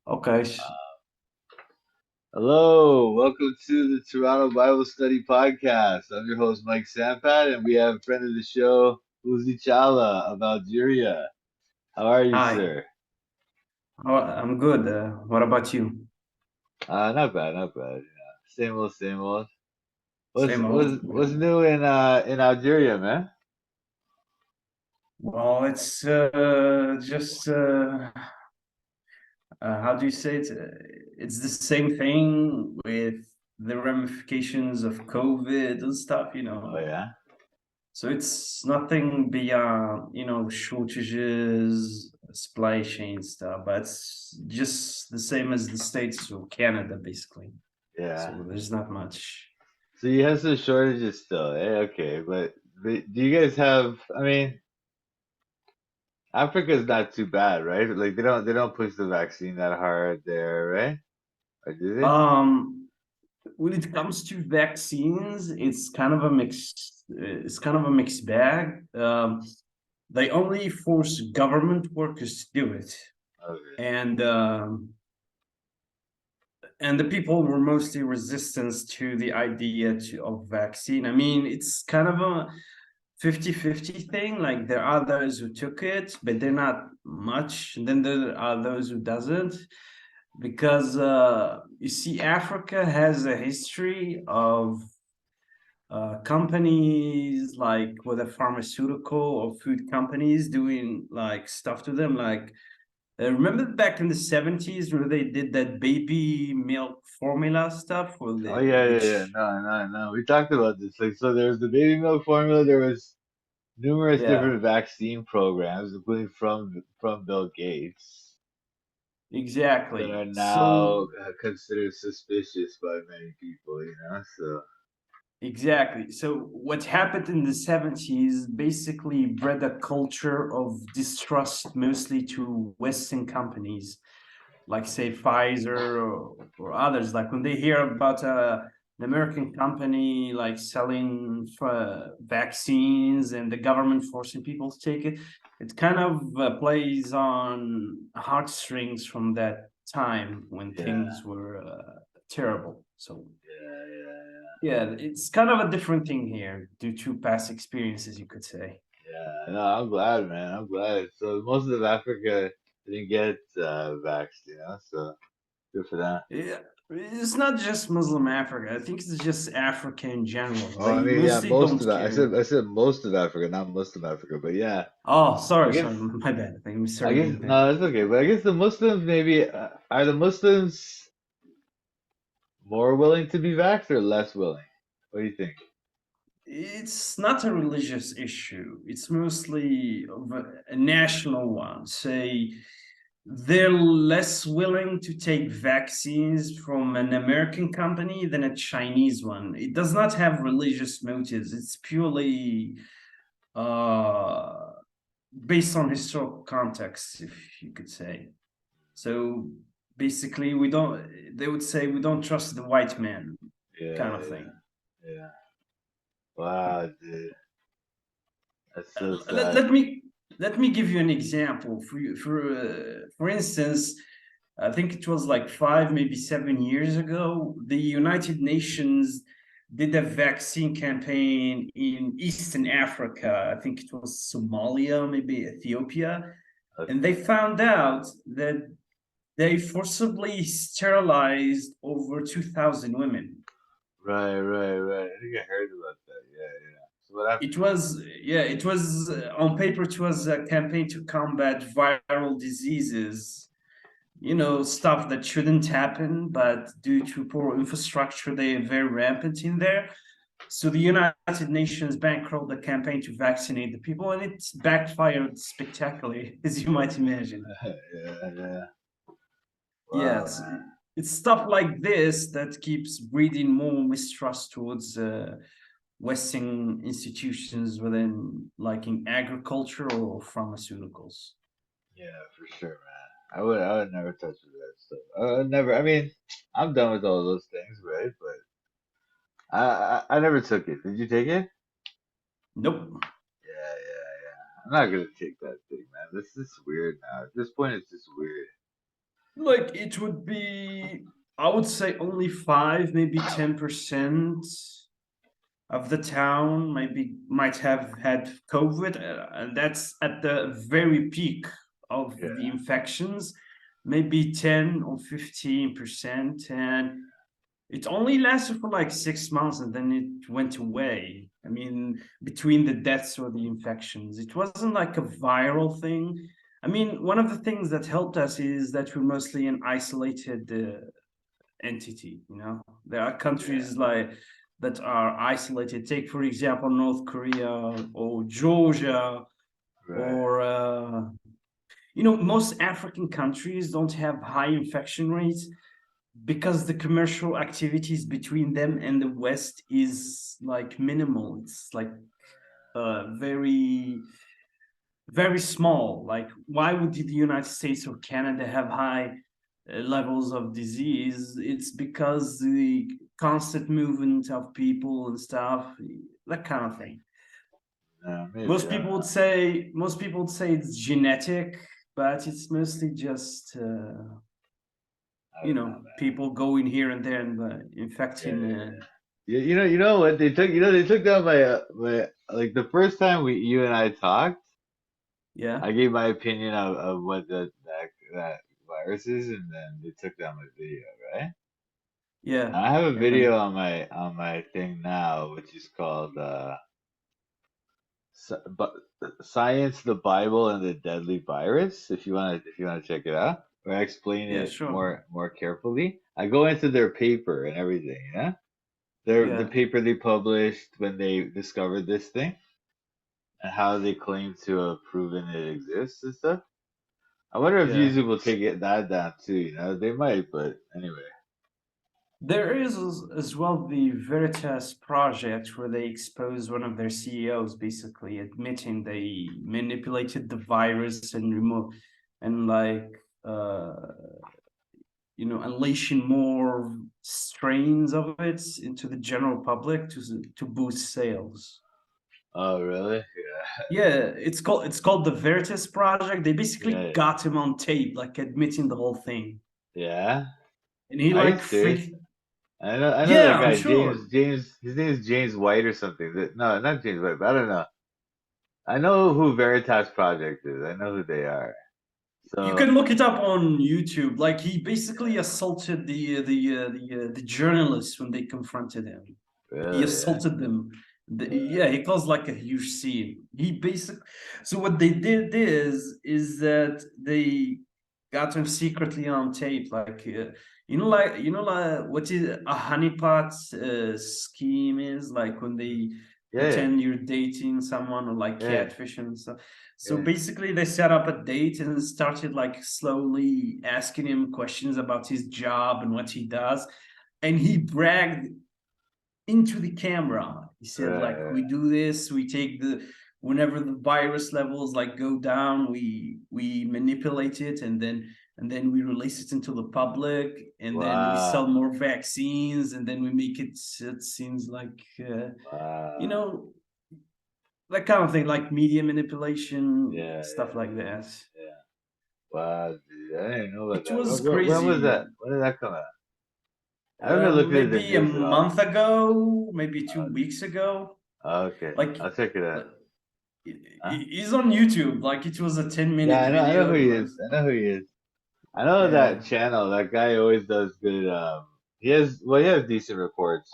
Okay. Hello, welcome to the Toronto Bible Study Podcast. I'm your host, Mike Sampat, and we have a friend of the show, Fouzi Chala of Algeria. How are you, Hi. sir? Oh, I'm good. What about you? Not bad, not bad. Same old, same old. What's Same what's old. what's new in Algeria, man? Well, it's just how do you say it? It's the same thing with the ramifications of COVID and stuff, Oh yeah, So it's nothing beyond, shortages, supply chain stuff, but it's just the same as the States or Canada, basically. yeah. So there's not much. So you have some shortages still, eh? Okay, but do you guys have? I mean, Africa's not too bad, right? Like they don't push the vaccine that hard there, right? Or do they? Um, when it comes to vaccines, it's kind of a mixed bag. They only force government workers to do it, Okay. and and the people were mostly resistance to the idea of vaccine. I mean, it's kind of a 50-50 thing. Like there are those who took it, but they're not much. And then there are those who doesn't. Because you see, Africa has a history of companies like with a pharmaceutical or food companies doing like stuff to them. Like remember back in the 70s where they did that baby milk formula stuff, Oh yeah, yeah, yeah. which No, no, no. We talked about this. Like, so there was the baby milk formula. There was numerous yeah, different vaccine programs, including from Bill Gates, that exactly. are So now considered suspicious by many people. So exactly. So what happened in the 70s basically bred a culture of distrust mostly to Western companies, like say Pfizer or others. Like when they hear about an American company like selling vaccines and the government forcing people to take it, it kind of plays on heartstrings from that time when yeah, things were terrible. So yeah, yeah, yeah, it's kind of a different thing here due to past experiences, you could say. yeah. No, I'm glad, man. I'm glad. So most of Africa didn't get vaxxed, so good for that. Yeah, it's not just Muslim Africa. I think it's just Africa in general. Oh, I They mean, yeah, mostly most don't of that. I said care. I said most of Africa, not Muslim Africa, but yeah. Oh, I sorry, guess sorry, my bad. I I misheard guess you there. no, that's okay. But I guess the Muslims maybe are the Muslims more willing to be vaxxed or less willing? What do you think? It's not a religious issue. It's mostly of a national one. Say they're less willing to take vaccines from an American company than a Chinese one. It does not have religious motives. It's purely uh, based on historical context, if you could say. So basically, we don't. They would say we don't trust the white man, kind Yeah, of yeah, thing. yeah. Wow, dude, that's so Let, sad. let me let me give you an example. For instance, I think it was like 5, maybe 7 years ago. The United Nations did a vaccine campaign in Eastern Africa. I think it was Somalia, maybe Ethiopia, and Okay. they found out that they forcibly sterilized over 2,000 women. Right, right, right. I think I heard about that. Yeah, yeah. So what happened? It was on paper, it was a campaign to combat viral diseases, stuff that shouldn't happen, but due to poor infrastructure, they are very rampant in there. So the United Nations bankrolled the campaign to vaccinate the people, and it backfired spectacularly, as you might imagine. Yeah, yeah. Wow, Yes, man. it's stuff like this that keeps breeding more mistrust towards Western institutions within, like in agriculture or pharmaceuticals. Yeah, for sure, man. I would never touch with that stuff. I would never. I mean, I'm done with all those things, right? But I never took it. Did you take it? Nope. Yeah, yeah, yeah. I'm not gonna take that thing, man. This is weird now. At this point, it's just weird. Like it would be, I would say only 5, maybe 10% of the town maybe might have had COVID, and that's at the very peak of Yeah, the infections, maybe 10 or 15%, and it only lasted for like 6 months and then it went away. I mean, between the deaths or the infections, it wasn't like a viral thing. I mean, one of the things that helped us is that we're mostly an isolated entity. You know, there are yeah, countries like that are isolated. Take for example North Korea or Georgia right. or you know, most African countries don't have high infection rates because the commercial activities between them and the West is like minimal. It's like very very small. Like, why would the United States or Canada have high levels of disease? It's because the constant movement of people and stuff, that kind of thing. Maybe I don't know. Most people would say it's genetic, but it's mostly just I you don't know, know, man. people going here and there and Yeah, infecting. yeah, yeah. You know what they took? You know, they took down my like the first time you and I talked. Yeah, I gave my opinion of what that virus is, and then they took down my video, right? yeah, Now, I have a I remember. video on my thing now, which is called but Science, the Bible, and the Deadly Virus. If you wanna check it out, where I explain Yeah, it sure. more carefully. I go into their paper and everything, yeah. The Yeah, paper they published when they discovered this thing and how they claim to have proven it exists and stuff. I wonder if yeah. YouTube will take that down too. You know, they might, but anyway. There is as well the Veritas project where they expose one of their CEOs basically admitting they manipulated the virus and remove and like uh you know, unleashing more strains of it into the general public to boost sales. Oh, really? Yeah, Yeah, it's called the Veritas project. They basically yeah, got him on tape, like admitting the whole thing, yeah. and he Are you like serious? freaked. I know Yeah, that I'm guy sure. James. His name is James White or something. No, not James White. But I don't know. I know who Veritas Project is. I know who they are. You So can look it up on YouTube. Like he basically assaulted the journalists when they confronted him. He really, yeah, assaulted them. Yeah, he caused like a huge scene. He basically, so what they did is that they got him secretly on tape. Like you know, like what is a honeypot scheme is like when they yeah, pretend you're dating someone or like yeah, catfish and stuff. So yeah, basically, they set up a date and started like slowly asking him questions about his job and what he does, and he bragged into the camera. He said, like, right, we do this, we take the whenever the virus levels like go down, we manipulate it and then we release it into the public and then we wow, sell more vaccines and then we make it it seems like you wow, know, that kind of thing, like media manipulation, yeah, stuff yeah, like that. yeah. Wow, dude, I didn't know about It that. was When was crazy. that? When did that come out? I haven't been looking at the Maybe a news at all. month ago, maybe two Uh, weeks ago. okay, Like, I'll check it out. like Huh? he's on YouTube. Like it was a 10-minute Yeah, I know who video. he Like, is. I know who he is. I know yeah. that channel. That guy always does good. He has decent reports.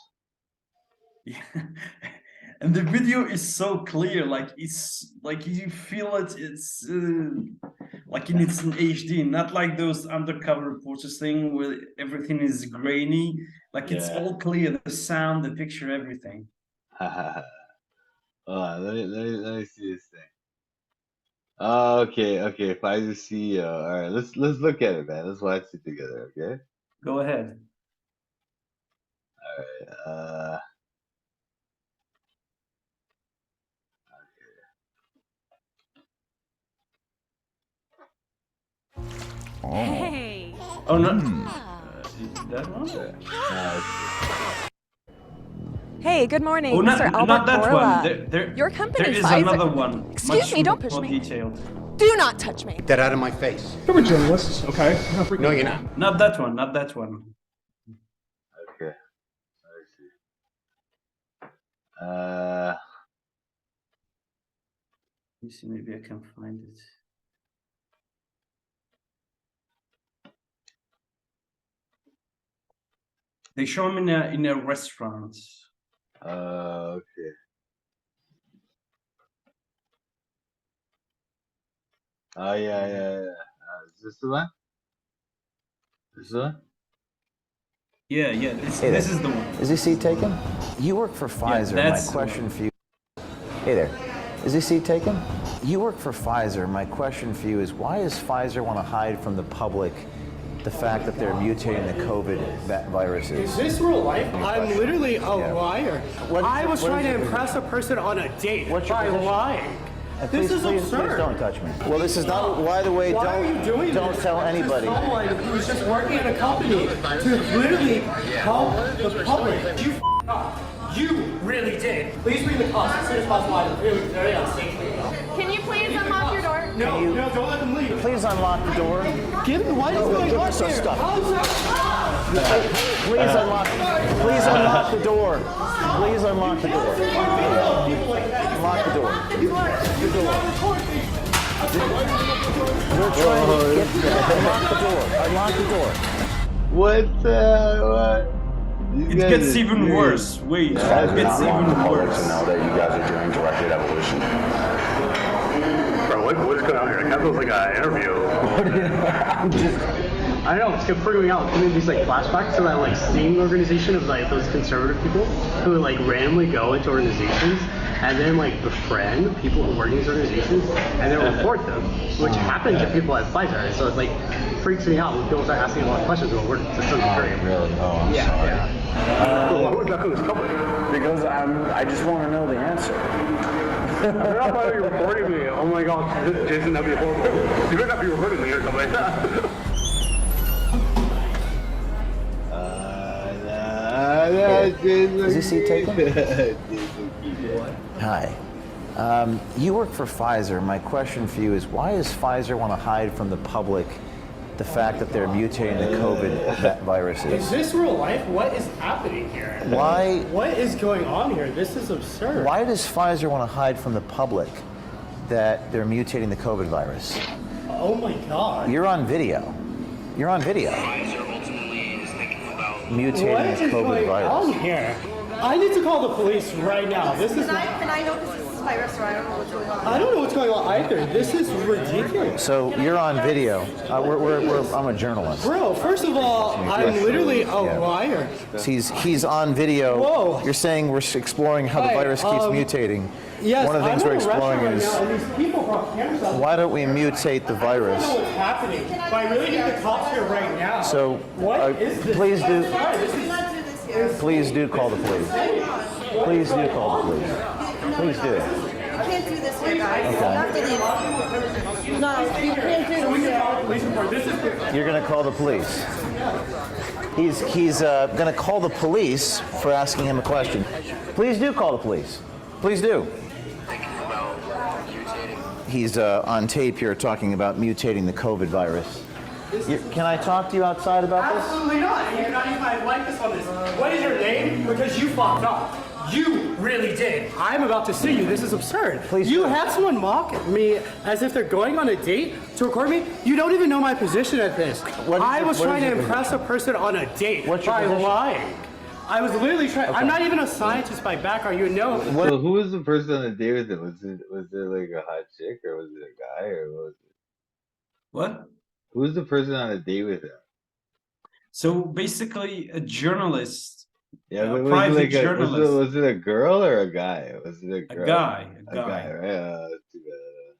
Yeah. And the video is so clear, like it's like you feel it, it's like in its in HD, not like those undercover reporters thing where everything is grainy. Like it's Yeah. all clear, the sound, the picture, everything. Hold on, let me see this thing. Oh, okay. Pfizer CEO. All right, let's look at it, man. Let's watch it together, okay? Go ahead. All right. Hey. Oh no, Yeah. that one? Okay. Now let's see. Hey, good morning, Oh, Mr. not Albert that one. Bourla. Your There company, is Pfizer. another one, Excuse much me, don't push more me. detailed. Do not touch me. Get that out of my face. I'm a journalist, okay? No, you're not. Not that one, not that one. Okay. Let Let me see, maybe I can find it. They show him in a restaurant. okay. Oh yeah. Is this the one? This the one? Yeah, this is the one. Is this seat taken? You work for Pfizer. My that's the question one. for you. Hey there. Is this seat taken? You work for Pfizer. My question for you is, why does Pfizer want to hide from the public the fact that they're mutating the COVID viruses? Is this real life? I'm literally a liar. I was trying to impress a person on a date by lying. This is absurd. Please don't touch me. Well, this is not. By the way, Why are you doing don't this? tell anybody. This is someone who's just working at a company to literally help the public. You f***ed up. You really did. Please bring the cops as soon as possible. I'm really very unsafe right now. Can you please unlock your door? No, don't let them leave. Please unlock the door. Why is it going on some here? stuff. How's that? Please unlock the door. Please unlock the door. Unlock the door. We're trying to get there. Unlock the door. Unlock the door. What? It gets even worse. Wait, it gets even worse. Now that you guys are doing directed evolution. Bro, what is going on here? Like, that feels like an interview. I don't know, it's freaking me out. It's giving these like flashbacks to that like sting organization of like those conservative people who like randomly go into organizations and then like befriend people who work in these organizations and then report them, which happened to people at Pfizer. So it's like freaks me out when people start asking a lot of questions about work. It's so great. Really? Oh, I'm sorry. Yeah. Why would that come public? Because I just want to know the answer. I'm not probably recording me. Oh my god, Jason, that'd be horrible. You better not be recording me or something like that. Is this seat taken? Hi. You work for Pfizer. My question for you is, why does Pfizer want to hide from the public the fact that they're mutating the COVID viruses? Is this real life? What is happening here? Why? What is going on here? This is absurd. Why does Pfizer want to hide from the public that they're mutating the COVID virus? Oh my god. You're on video. You're on video. Mutating What the is COVID going on virus. here? I need to call the police right now. This is. Can I know because this is my restaurant? I don't know what's going on. I don't know what's going on either. This is ridiculous. So you're on video. I'm a journalist. Bro, first of all, I'm literally a liar. He's on video. Whoa. You're saying we're exploring how the Hi, virus keeps mutating. Yes, One of the things I'm we're in a exploring restaurant is, right now, and these people brought cameras out. why don't we mutate the I don't virus? know what's happening. But I really need the cops here right now. So, what is this? please do. Not do this here. Please do call the police. Please do call the police. Please do. I can't do this here, guys. You have to leave. No, you can't do this here. Police report. This is. You're gonna call the police. He's gonna call the police for asking him a question. Please do call the police. Please do. He's on tape here talking about mutating the COVID virus. Can I talk to you outside about this? Absolutely not. You cannot use my likeness on this. What is your name? Because you fucked up. You really did. I'm about to sue you. This is absurd. Please you do. have someone mock me as if they're going on a date to record me. You don't even know my position at this. I was trying to impress a person on a date by lying. I was literally trying. Okay. I'm not even a scientist by background. You know. So who was the person on the date with him? Was it like a hot chick or was it a guy or what was it? What? Who was the person on a date with him? So basically, a journalist, Yeah, a but private was it like journalist. was it a girl or a guy? Was it a girl? A guy. A guy, right? That's too bad.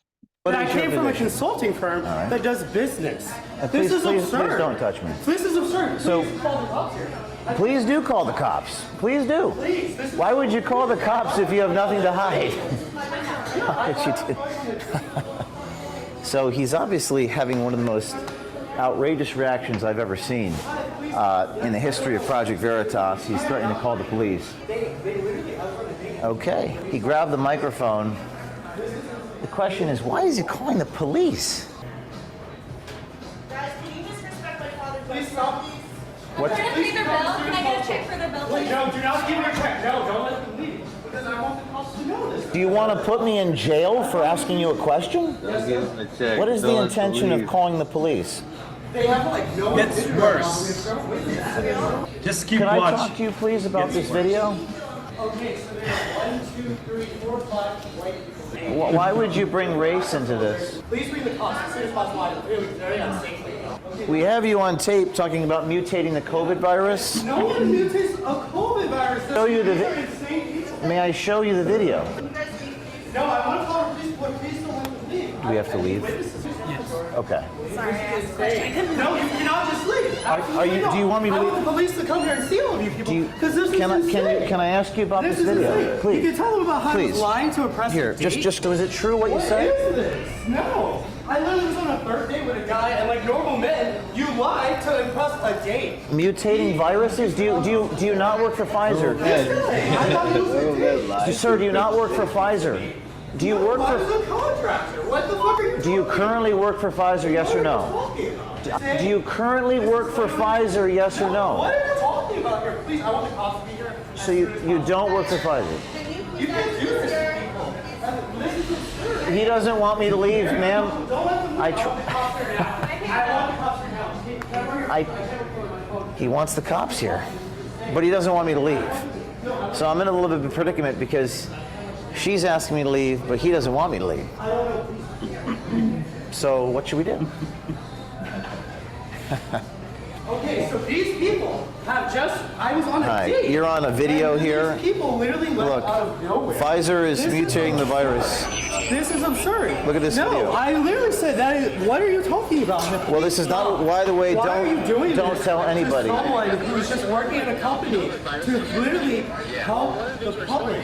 But I came from a consulting firm that does business. This is absurd. Please don't touch me. This is absurd. So- Please call the cops here. Please do call the cops. Please do. Please. Why would you call the cops if you have nothing to hide? So he's obviously having one of the most outrageous reactions I've ever seen in the history of Project Veritas. He's threatening to call the police. Okay. He grabbed the microphone. question is, why is he calling the police? Guys, can you just respect my father's Please stop. What? Can I pay their bill? Can I get a check for their bill, please? No, do not give me a check. No, don't let them leave. Because I want the cops to know this. Do you want to put me in jail for asking you a question? Don't give him a check. What is Don't the let them intention of leave. calling the police? They have like no. That's worse. Just keep Can I watching. talk to you, please, about this video? Okay, so there's 1, 2, 3, 4, 5 white people. Why would you bring race into this? Please bring the cops as soon as possible. Really, very unsafely. We have you on tape talking about mutating the COVID virus. No one mutates a COVID virus. Show you the These are insane people. May I show you the video? No, I want to call the police, but please don't let them leave. Do we have to leave? Yes. Okay. Sorry, I asked a question. No, you cannot just leave. Are you? Do you want me to I leave? want the police to come here and see all of you people. Do you? Because this is Can I ask you about this is video, insane. please? You can tell them about how I was Please. lying to impress Here, a date. just was it true what you What said? is this? No. I literally was on a third date with a guy, and like normal men, you lie to impress a date. Mutating viruses? Do you not work for Pfizer? I thought it was a date. Sir, do you not work for Pfizer? Do you work Why for? is a contractor? What the fuck are you Do you currently work for Pfizer? Yes or no? talking about? Do you currently work for Pfizer? Yes or no? What are you talking about here? Please, I want the cops to be here. So you don't work for Pfizer? You can't do this to people. This is absurd. He doesn't want me to leave, ma'am. Don't let them I leave. I want the cops here now. I want the cops here now. Can I borrow your- I- He wants the cops here, but he doesn't want me to leave. So I'm in a little bit of a predicament because she's asking me to leave, but he doesn't want me to leave. So what should we do? Okay, so these people have just, I was on a Hi, date. you're on a video and here. These people literally left Look, out of nowhere. Pfizer is This mutating the absurd. virus. This is absurd. Look at this no, video. I literally said that. What are you talking about? Well, this is not. By the way, Why are you doing don't this? tell anybody. To someone who's just working at a company to literally help the public.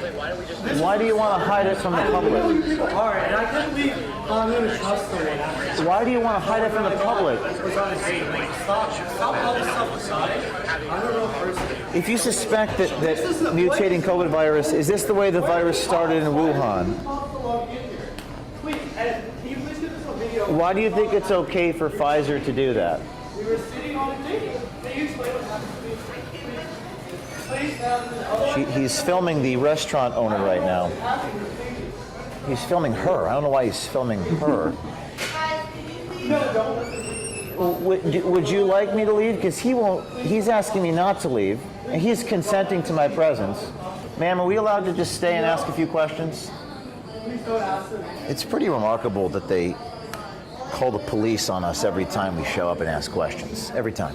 Why do you want to hide it from the I don't know public? who you people are, and I can't believe I'm going to trust someone after. Why do you want to hide it from the public? Was on a date. Like, stop all this stuff aside. I'm a real person. If you suspect that mutating COVID virus, is this the way the virus started in Wuhan? Please, and can you please get this on video? Why do you think it's okay for Pfizer to do that? We were sitting on a date. Can you explain what happened to me? Please, He's filming the restaurant owner right now. He's filming her. I don't know why he's filming her. Would you like me to leave? Because he won't. He's asking me not to leave. And he's consenting to my presence. Ma'am, are we allowed to just stay and ask a few questions? It's pretty remarkable that they call the police on us every time we show up and ask questions. Every time.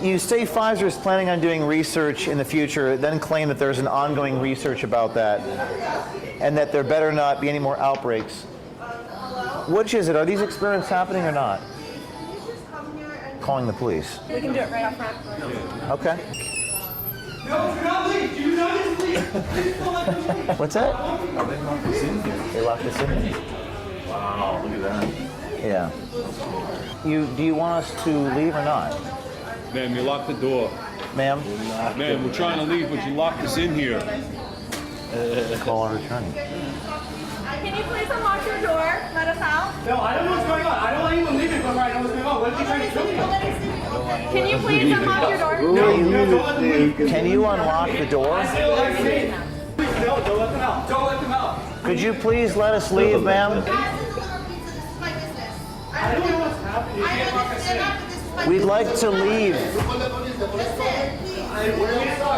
You say Pfizer is planning on doing research in the future, then claim that there's an ongoing research about that, and that there better not be any more outbreaks. Which is it? Are these experiments happening or not? Calling the police. We can do it right up front. Okay. No, do not leave. Do not just leave. Please don't let them leave. What's that? They locked us in here. Wow, look at that. Yeah. Do you want us to leave or not? Ma'am, you locked the door. Ma'am? Ma'am, we're trying to leave, but you locked us in here. Call our attorney. Can you please unlock your door? Let us out. No, I don't know what's going on. I don't want anyone leaving before I know what's going on. What are you trying to kill me? Can you please unlock your door? No, don't let them leave. Can you unlock the door? Please, no, don't let them out. Don't let them out. Could you please let us leave, ma'am? I don't know what's happening. We'd like to leave.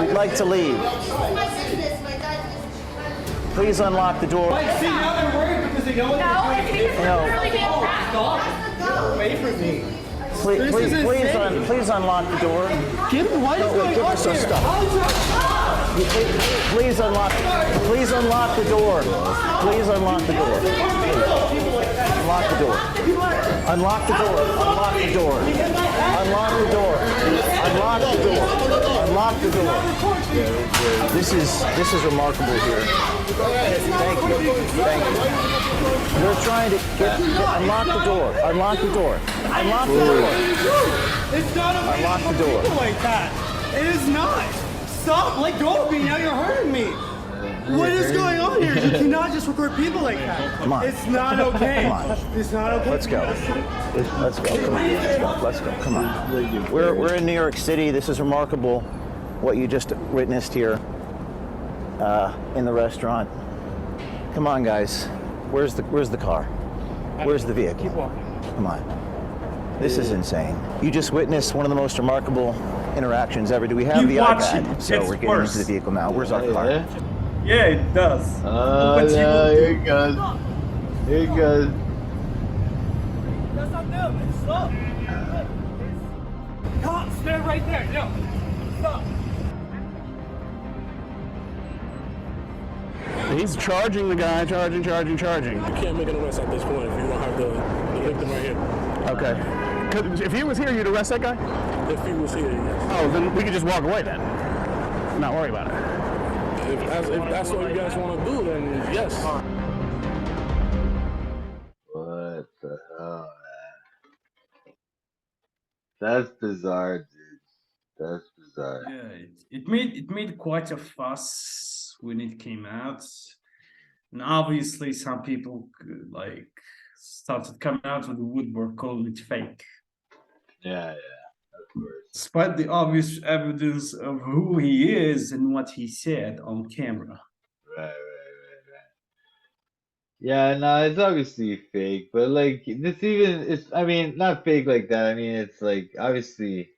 We'd like to leave. Please unlock the door. Like, see, now they're worried because they know what No, they're it's doing. because No. we're literally being trapped. Stop. Get away from me. Please unlock the door. What is going give on us some here? stuff. Please unlock the door. Please unlock the door. Unlock the door. Unlock the door. Unlock the door. Unlock the door. Unlock the door. Unlock the door. This is remarkable here. Thank you. Thank you. We're trying to unlock the door. Unlock the door. Unlock the door. It's not okay Unlock to the door. people like that. It is not. Stop. Let go of me. Now you're hurting me. What is going on here? You cannot just record people like that. Come on. It's not okay. Come on. It's not okay. Let's go. Let's go. Come on. Let's go. Let's go. Come on. We're in New York City. This is remarkable what you just witnessed here in the restaurant. Come on, guys. Where's the car? Where's the vehicle? Keep walking. Come on. This is insane. You just witnessed one of the most remarkable interactions ever. Do we have Keep the watching. iPad? So It's we're getting worse. into the vehicle now. Where's our car? Yeah, it does. Oh, no, here it goes. Here it goes. That's not them. Stop. Come, stand right there. No. Stop. He's charging the guy, charging. You can't make an arrest at this point if you don't have the victim right here. Okay. 'Cause if he was here, you'd arrest that guy? If he was here, yes. Oh, then we could just walk away then. Not worry about it. If that's what you guys want to do, then yes. What the hell, man? That's bizarre, dude. That's bizarre. Yeah, it made quite a fuss when it came out, and obviously some people like started coming out of the woodwork calling it fake. Yeah, of course. Despite the obvious evidence of who he is and what he said on camera. Right. Yeah, no, it's obviously fake, but like I mean, not fake like that. I mean, it's like obviously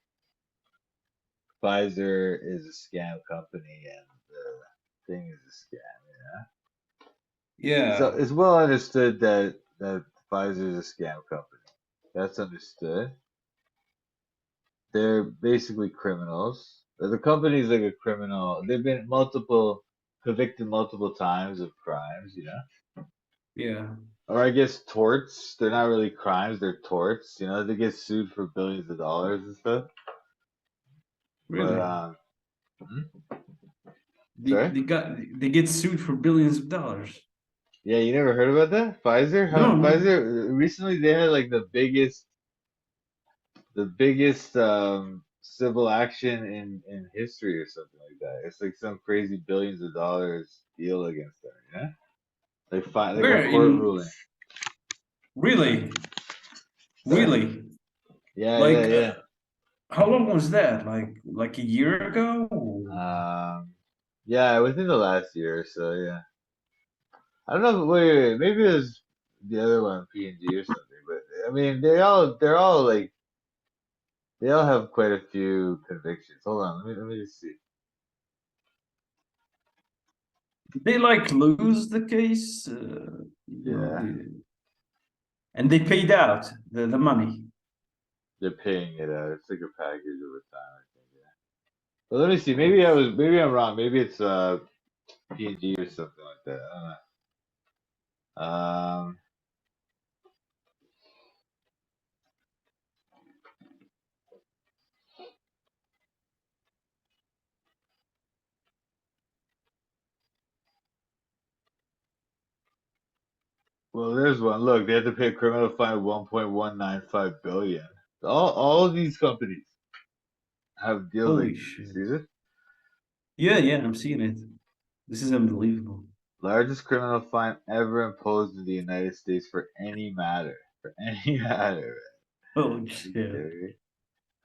Pfizer is a scam company and the thing is a scam, Yeah. So it's well understood that Pfizer is a scam company. That's understood. They're basically criminals. The company's like a criminal. They've been convicted multiple times of crimes, Yeah. Or I guess torts. They're not really crimes, they're torts. They get sued for billions of dollars and stuff. Really? But, They get sued for billions of dollars. yeah, you never heard about that? Pfizer? No. Pfizer recently they had like the biggest civil action in history or something like that. It's like some crazy billions of dollars deal against them, Like Where, a court in- ruling. Really? Sorry. Really? Yeah, Like, yeah. How long was that? Like a year ago? Yeah, within the last year or so, yeah. I don't know. Wait, maybe it was the other one, P&G or something. But I mean, they're all like, they all have quite a few convictions. Hold on, let me just see. Did they lose the case? Yeah. And they paid out the money. They're paying it out. It's like a package over time, I think. Yeah. But let me see. Maybe I'm wrong. Maybe it's P&G or something like that. I don't know. Well, there's one. Look, they have to pay a criminal fine of 1.195 billion. All of these companies have deals Holy like this. shit. See this? Yeah, I'm seeing it. This is unbelievable. Largest criminal fine ever imposed in the United States for any matter. For any matter. Holy shit. Okay.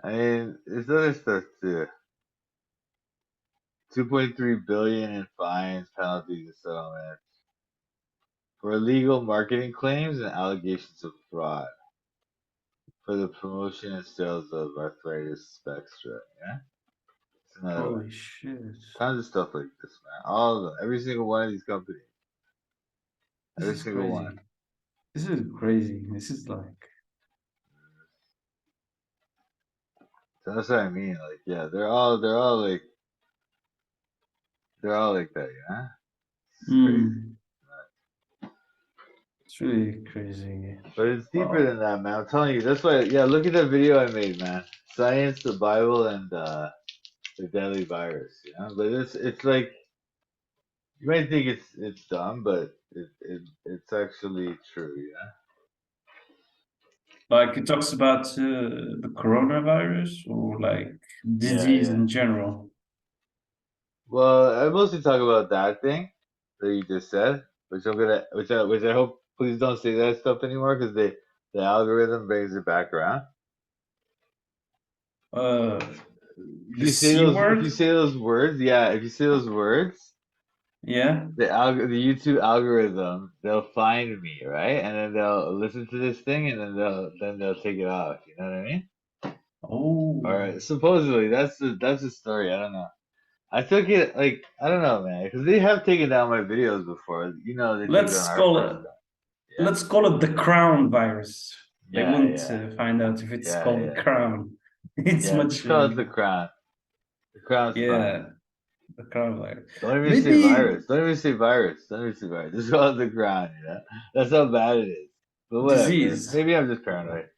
I mean, there's other stuff too. 2.3 billion in fines, penalties, and settlements for illegal marketing claims and allegations of fraud for the promotion and sales of arthritis spectra. Yeah, it's another one. Holy shit. Tons of stuff like this, man. All of them, every single one of these companies, This every is single crazy. one. This is crazy. This is like. So that's what I mean. Like, yeah, they're all like that. Yeah, it's crazy. It's really crazy. But it's deeper than that, man. I'm telling you. That's why. Yeah, look at that video I made, man. Science, the Bible, and the deadly virus. But it's like you might think it's dumb, but it's actually true. Yeah. Like it talks about the coronavirus or like disease in general. Well, I mostly talk about that thing, that you just said, which I hope please don't say that stuff anymore because the algorithm brings it back around. The C If you word. say those words, yeah, if you say those words, Yeah. the YouTube algorithm, they'll find me, right? And then they'll listen to this thing and then they'll take it off. You know what I mean? Oh. All right. Supposedly that's the story. I don't know. I took it like I don't know, man, because they have taken down my videos before. You know, they took down Let's our call first it. time. Yeah. Let's call it the crown virus. They Yeah, won't yeah, find out if it's yeah, called yeah. the crown. It's Yeah, much. just call it the crown. The crown's fine. Yeah, the crown virus. Don't even say Maybe virus. Don't even say virus. Don't even say virus. Just call it the crown. You know, that's how bad it is. But whatever. disease. Maybe I'm just paranoid.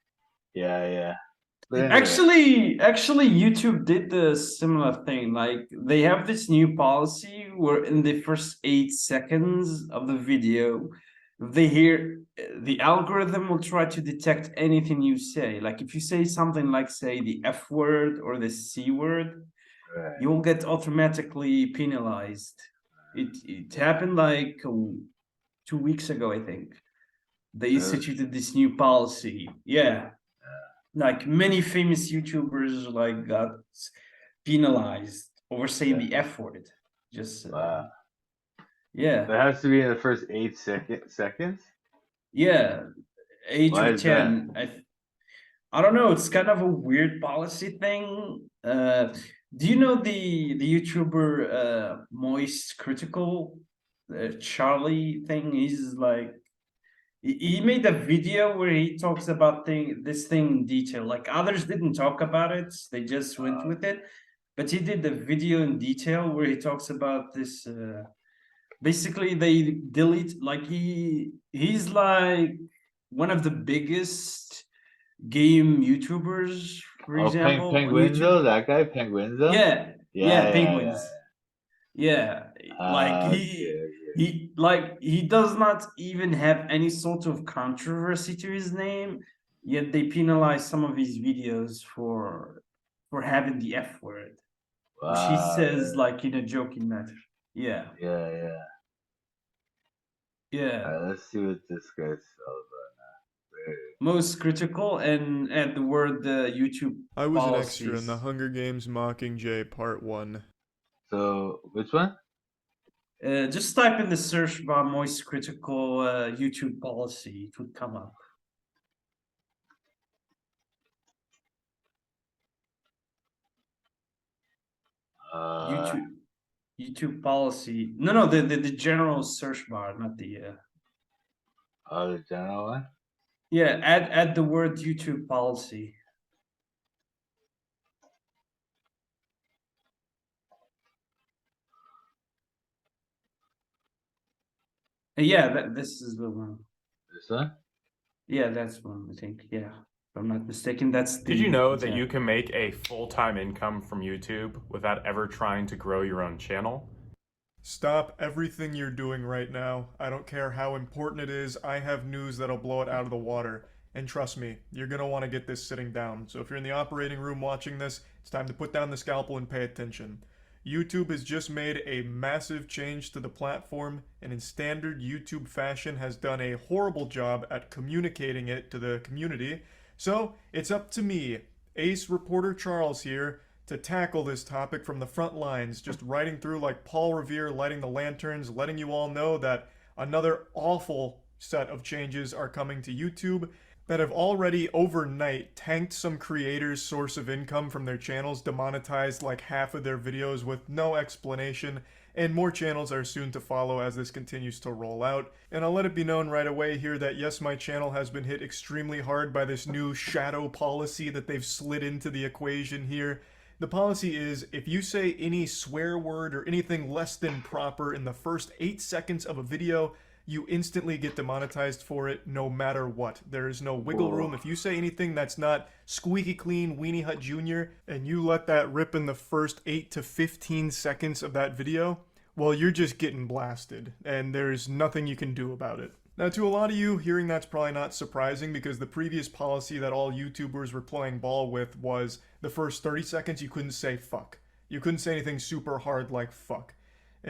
Yeah, yeah. But anyway, Actually, YouTube did the similar thing. Like they have this new policy where in the first 8 seconds of the video, they hear the algorithm will try to detect anything you say. Like if you say something like say the F word or the C word, right. you will get automatically penalized. It happened like 2 weeks ago, I think. They instituted this new policy. Yeah. Like many famous YouTubers like got penalized over saying the F word. Just Wow. yeah. That has to be in the first 8 seconds. Yeah. 8 Why or is that? 10. I don't know. It's kind of a weird policy thing. Do you know the YouTuber Moist Critical Charlie thing? He's like he made a video where he talks about this thing in detail. Like others didn't talk about it; they just went with it. But he did the video in detail where he talks about this. Basically, they delete like he's like one of the biggest game YouTubers, for example, on Penguinzo, YouTube. that guy, Penguinzo. Yeah, Yeah, penguins. Yeah, like okay. he does not even have any sort of controversy to his name, yet they penalize some of his videos for having the F word, which he Wow. says like in a joking manner. Yeah. Yeah, yeah. Yeah. All right, let's see what this guy's all about now. Most critical and add the word YouTube I was policies. an extra in the Hunger Games Mockingjay Part 1. So, which one? Just type in the search bar Moist Critical YouTube policy. It would come up. YouTube policy. No, the general search bar, not the. Oh, the general one. Yeah, add the word YouTube policy. Yeah, this is the one. This one? Yeah, that's one, I think. Yeah, if I'm not mistaken, that's the. Did you know that you can make a full-time income from YouTube without ever trying to grow your own channel? Stop everything you're doing right now. I don't care how important it is. I have news that'll blow it out of the water. And trust me, you're going to want to get this sitting down. So if you're in the operating room watching this, it's time to put down the scalpel and pay attention. YouTube has just made a massive change to the platform, and in standard YouTube fashion has done a horrible job at communicating it to the community. So it's up to me, Ace Reporter Charles here, to tackle this topic from the front lines, just riding through like Paul Revere lighting the lanterns, letting you all know that another awful set of changes are coming to YouTube that have already overnight tanked some creators' source of income from their channels, demonetized like half of their videos with no explanation, and more channels are soon to follow as this continues to roll out. And I'll let it be known right away here that yes, my channel has been hit extremely hard by this new shadow policy that they've slid into the equation here. The policy is, if you say any swear word or anything less than proper in the first 8 seconds of a video, you instantly get demonetized for it no matter what. There is no wiggle room. If you say anything that's not squeaky clean Weenie Hut Jr. and you let that rip in the first 8 to 15 seconds of that video, well, you're just getting blasted, and there's nothing you can do about it. Now, to a lot of you, hearing that's probably not surprising because the previous policy that all YouTubers were playing ball with was the first 30 seconds you couldn't say fuck. You couldn't say anything super hard like fuck.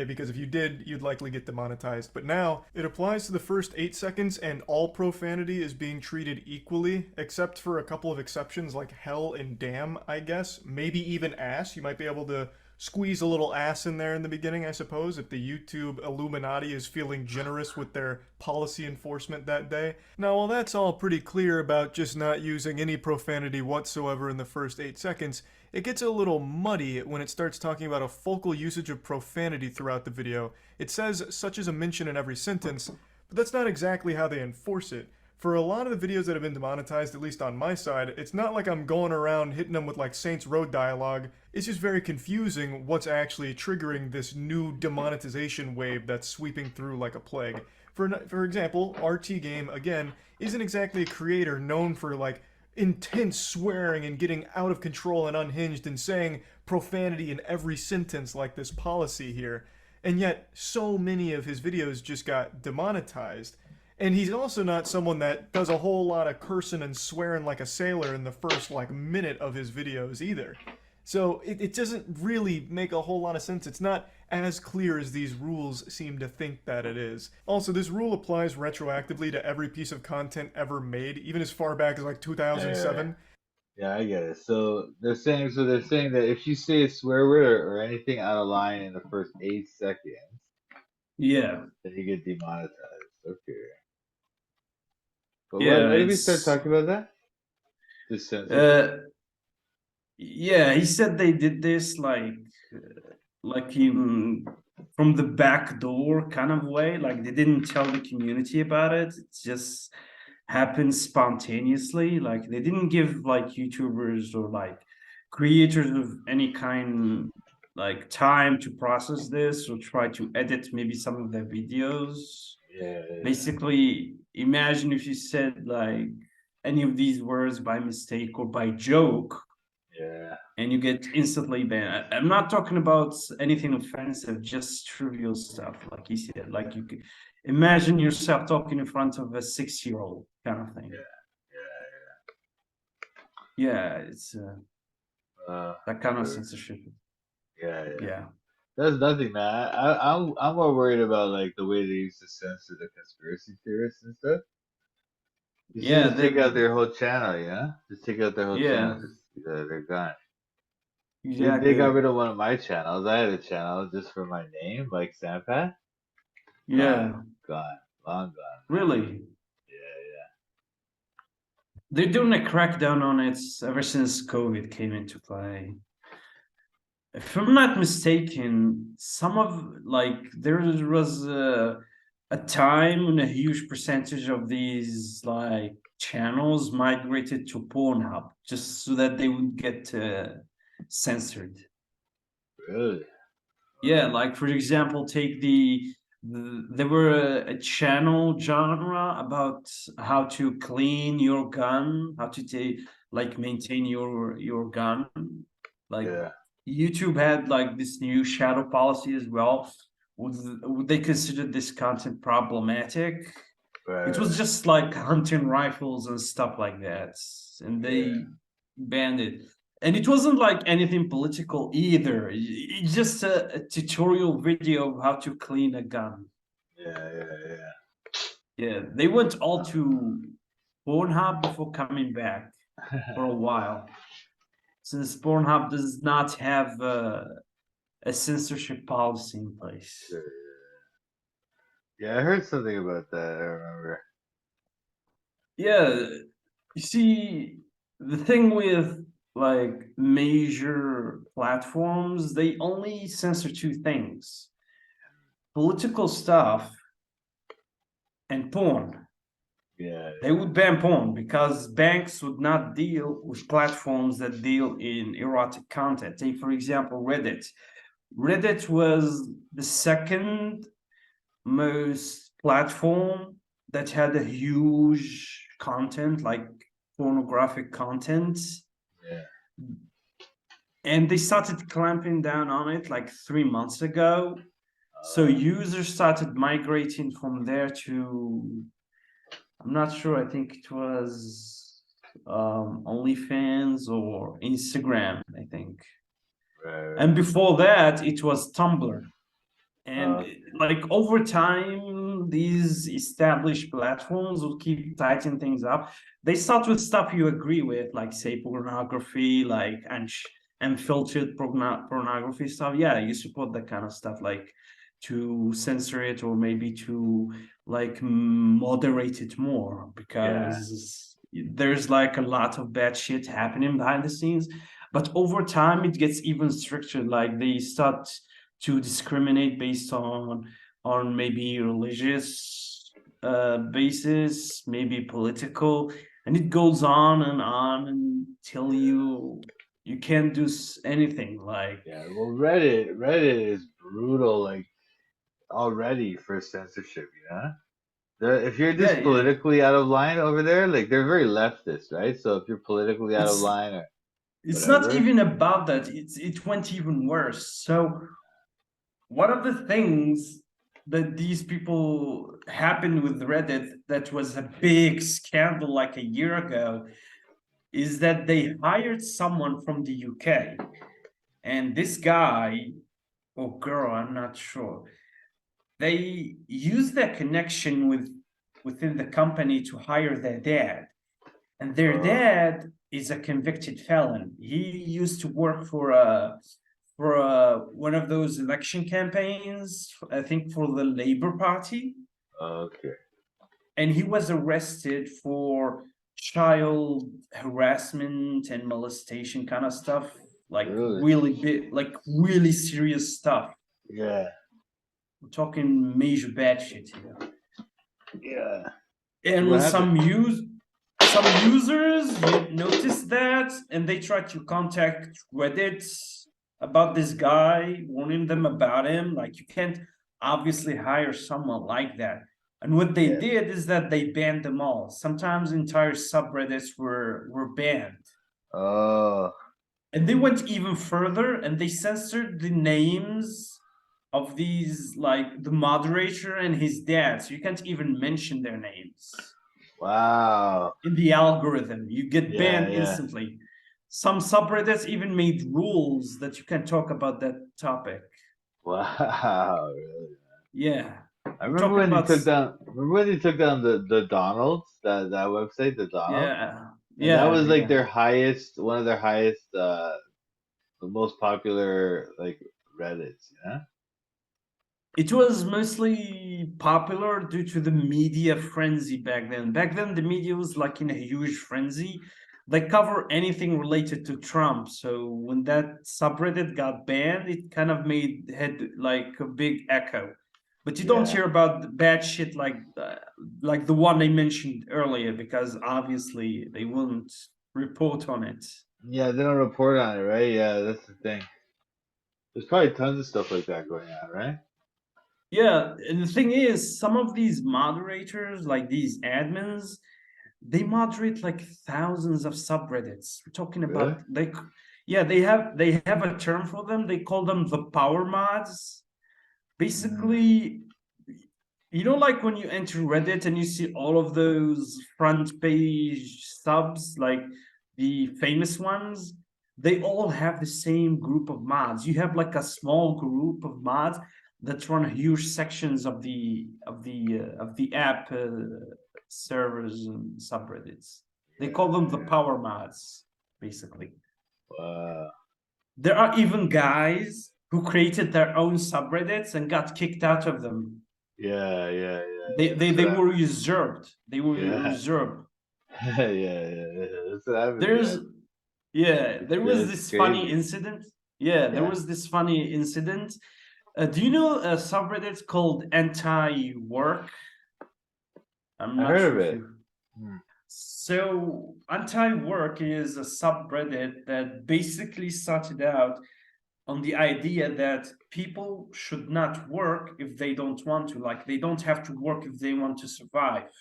because if you did, you'd likely get demonetized. But now, it applies to the first 8 seconds, and all profanity is being treated equally, except for a couple of exceptions like hell and damn, I guess. Maybe even ass. You might be able to squeeze a little ass in there in the beginning, I suppose, if the YouTube Illuminati is feeling generous with their policy enforcement that day. Now, while that's all pretty clear about just not using any profanity whatsoever in the first 8 seconds, it gets a little muddy when it starts talking about a focal usage of profanity throughout the video. It says such as a mention in every sentence, but that's not exactly how they enforce it. For a lot of the videos that have been demonetized, at least on my side, it's not like I'm going around hitting them with like Saints Row dialogue. It's just very confusing what's actually triggering this new demonetization wave that's sweeping through like a plague. For example, RT Game, again, isn't exactly a creator known for like intense swearing and getting out of control and unhinged and saying profanity in every sentence like this policy here. And yet, so many of his videos just got demonetized. And he's also not someone that does a whole lot of cursing and swearing like a sailor in the first like minute of his videos either. So it doesn't really make a whole lot of sense. It's not as clear as these rules seem to think that it is. Also, this rule applies retroactively to every piece of content ever made, even as far back as like 2007. Yeah, I get it. So they're saying that if you say a swear word or anything out of line in the first 8 seconds, yeah, then you get demonetized. Okay. But yeah, when did we start talking about that? This yeah, he said they did this like from the back door kind of way. Like they didn't tell the community about it. It just happened spontaneously. Like they didn't give like YouTubers or like creators of any kind like time to process this or try to edit maybe some of their videos. Yeah. Basically, imagine if you said like any of these words by mistake or by joke. Yeah. And you get instantly banned. I'm not talking about anything offensive, just trivial stuff, like you said. Like you could imagine yourself talking in front of a 6-year-old kind of thing. Yeah, it's that kind of censorship. Yeah. That's nothing, man. I'm more worried about like the way they used to censor the conspiracy theorists and stuff. Just take out their whole channel, yeah. Just take out their whole channel. They're gone. They got rid of one of my channels. I had a channel just for my name, like Sampat. Yeah. Gone. Long gone. Really? Yeah. They're doing a crackdown on it ever since COVID came into play. If I'm not mistaken, there was a time when a huge percentage of these like channels migrated to Pornhub just so that they would get censored. Really? Yeah, like for example, take there were a channel genre about how to clean your gun, how to maintain your gun. Like YouTube had like this new shadow policy as well. Would they consider this content problematic? It was just like hunting rifles and stuff like that, and they banned it. And it wasn't like anything political either. It's just a tutorial video of how to clean a gun. Yeah, they went all to Pornhub before coming back for a while, since Pornhub does not have a censorship policy in place. Yeah, I heard something about that. I remember. Yeah, you see, the thing with like major platforms, they only censor 2 things: political stuff and porn. They would ban porn because banks would not deal with platforms that deal in erotic content. Take, for example, Reddit. Reddit was the second most platform that had a huge content, like pornographic content. And they started clamping down on it like 3 months ago. So users started migrating from there to, I'm not sure, I think it was OnlyFans or Instagram, I think. And before that, it was Tumblr. like over time, these established platforms will keep tightening things up. They start with stuff you agree with, like say pornography, like unfiltered pornography stuff. Yeah, you support that kind of stuff, like to censor it or maybe to like moderate it more, because there's like a lot of bad shit happening behind the scenes. But over time, it gets even stricter. Like they start to discriminate based on maybe religious basis, maybe political, and it goes on until you can't do anything. Like well, Reddit is brutal, like already for censorship. If you're just politically out of line over there, like they're very leftist, right? So if you're politically out of line or it's whatever. not even about that. It went even worse. So one of the things that these people happened with Reddit that was a big scandal like a year ago is that they hired someone from the UK, and this guy or girl, I'm not sure, they used their connection within the company to hire their dad, and their dad is a convicted felon. He used to work for one of those election campaigns, I think for the Labour Party. Okay. And he was arrested for child harassment and molestation kind of stuff, like really big, like really serious stuff. Yeah. We're talking major bad shit here. Yeah. And some users noticed that, and they tried to contact Reddit about this guy, warning them about him. Like, you can't obviously hire someone like that. And what they did is that they banned them all. Sometimes entire subreddits were banned. Oh. And they went even further, and they censored the names of these, like the moderator and his dad. So you can't even mention their names. Wow. In the algorithm, you get banned instantly. Some subreddits even made rules that you can talk about that topic. Wow, really? Yeah. I remember when they took down. Remember when they took down the Donalds, that website, the Donalds. Yeah. That was like their highest, one of their highest, the most popular like Reddits. Yeah. It was mostly popular due to the media frenzy back then. Back then, the media was like in a huge frenzy. They cover anything related to Trump. So when that subreddit got banned, it kind of had like a big echo. But you don't hear about bad shit like the one I mentioned earlier, because obviously they won't report on it. Yeah, they don't report on it, right? Yeah, that's the thing. There's probably tons of stuff like that going on, right? Yeah, and the thing is, some of these moderators, like these admins, they moderate like thousands of subreddits. We're talking about they have a term for them. They call them the power mods. Basically, like when you enter Reddit and you see all of those front page subs, like the famous ones, they all have the same group of mods. You have like a small group of mods that run huge sections of the app servers and subreddits. They call them the power mods, basically. Wow. There are even guys who created their own subreddits and got kicked out of them. Yeah. They were usurped. They were usurped. Yeah. That's what happened. There was this funny incident. There was this funny incident. Do you know a subreddit called anti-work? I'm not heard sure of it. So anti-work is a subreddit that basically started out on the idea that people should not work if they don't want to. Like, they don't have to work if they want to survive.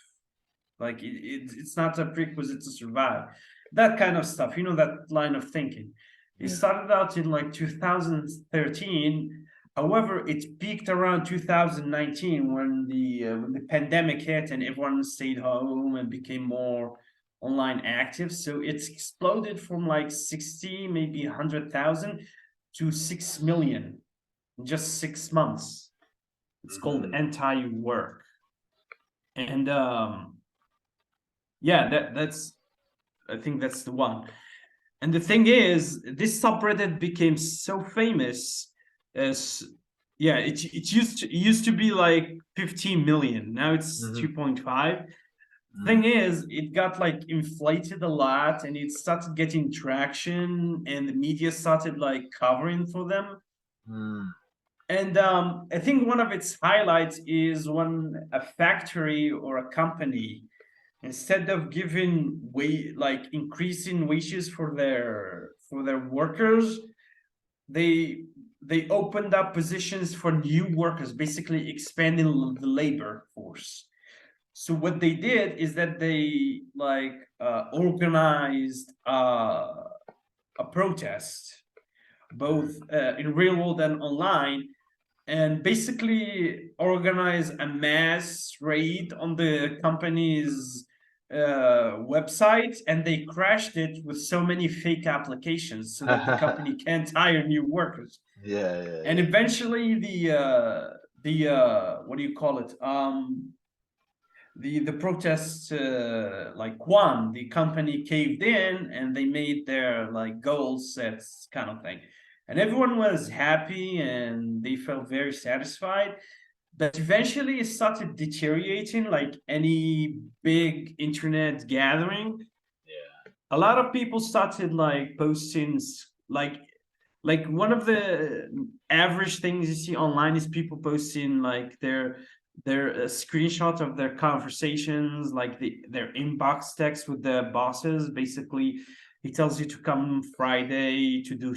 Like, it's not a prerequisite to survive. That kind of stuff, that line of thinking. It started out in like 2013. However, it peaked around 2019 when the pandemic hit and everyone stayed home and became more online active. So it's exploded from like 60, maybe 100,000 to 6 million in just 6 months. It's called anti-work. And yeah, I think that's the one. And the thing is, this subreddit became so famous as it used to be like 15 million. Now it's 2.5. Thing is, it got like inflated a lot, and it started getting traction, and the media started like covering for them. And I think one of its highlights is when a factory or a company, instead of giving increasing wages for their workers, they opened up positions for new workers, basically expanding the labor force. So what they did is that they organized a protest, both in real world and online, and basically organize a mass raid on the company's website, and they crashed it with so many fake applications so that the company can't hire new workers. And eventually the what do you call it? The protests won. The company caved in, and they made their goals sets kind of thing, and everyone was happy and they felt very satisfied. But eventually it started deteriorating, like any big internet gathering. A lot of people started posting like one of the average things you see online is people posting their screenshot of their conversations, their inbox text with the bosses. Basically, he tells you to come Friday to do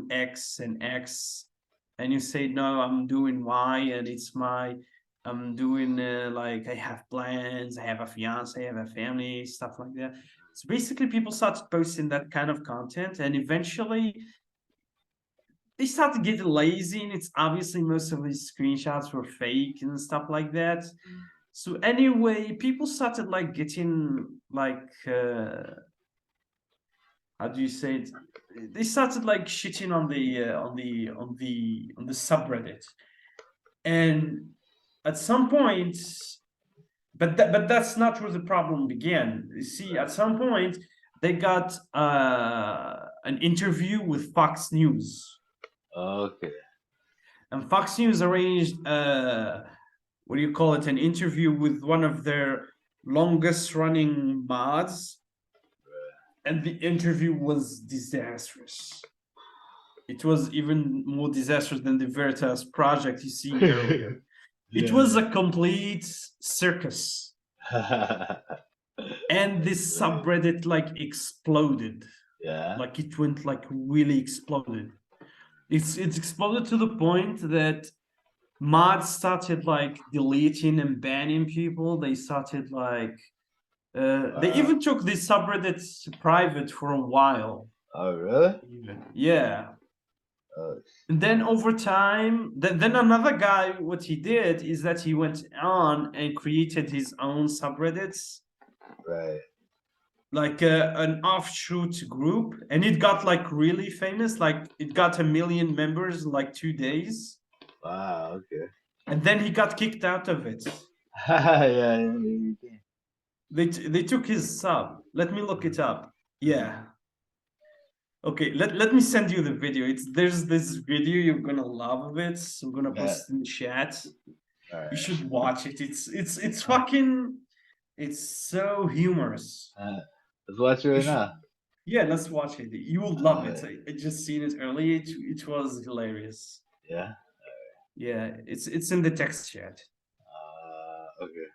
X and X, and you say no, I'm doing Y, and I'm doing I have plans, I have a fiance, I have a family, stuff like that. So basically, people started posting that kind of content, and eventually they started getting lazy, and it's obviously most of these screenshots were fake and stuff like that. So anyway, people started getting how do you say it? They started shitting on the subreddit, and at some point, but that's not where the problem began. You see, at some point, they got an interview with Fox News. Okay. And Fox News arranged what do you call it? An interview with one of their longest running mods. And the interview was disastrous. It was even more disastrous than the Veritas project you see earlier. It was a complete circus. And this subreddit exploded. It went really exploded. It's exploded to the point that mods started deleting and banning people. They started they even took the subreddits private for a while. Oh, really? Yeah. And then over time, then another guy, what he did is that he went on and created his own subreddits. Right. An offshoot group, and it got really famous. It got 1 million members in 2 days. Wow. Okay. And then he got kicked out of it. Yeah. They took his sub. Let me look it up. Yeah. Okay, let me send you the video. There's this video, you're gonna love it. I'm gonna post it in the chat. Right. You should watch it. It's fucking, it's so humorous. Let's watch it right now. Yeah, let's watch it. You will love it. I just seen it earlier. It was hilarious. Yeah. Yeah, it's in the text chat. Okay.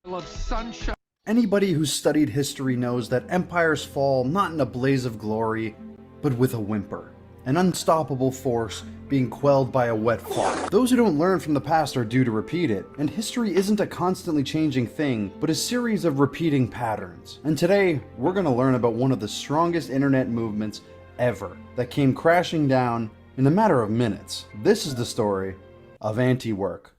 I love sunshine. Anybody who's studied history knows that empires fall not in a blaze of glory, but with a whimper. An unstoppable force being quelled by a wet fart. Those who don't learn from the past are due to repeat it, and history isn't a constantly changing thing, but a series of repeating patterns. And today, we're going to learn about one of the strongest internet movements ever that came crashing down in a matter of minutes. This is the story of anti-work.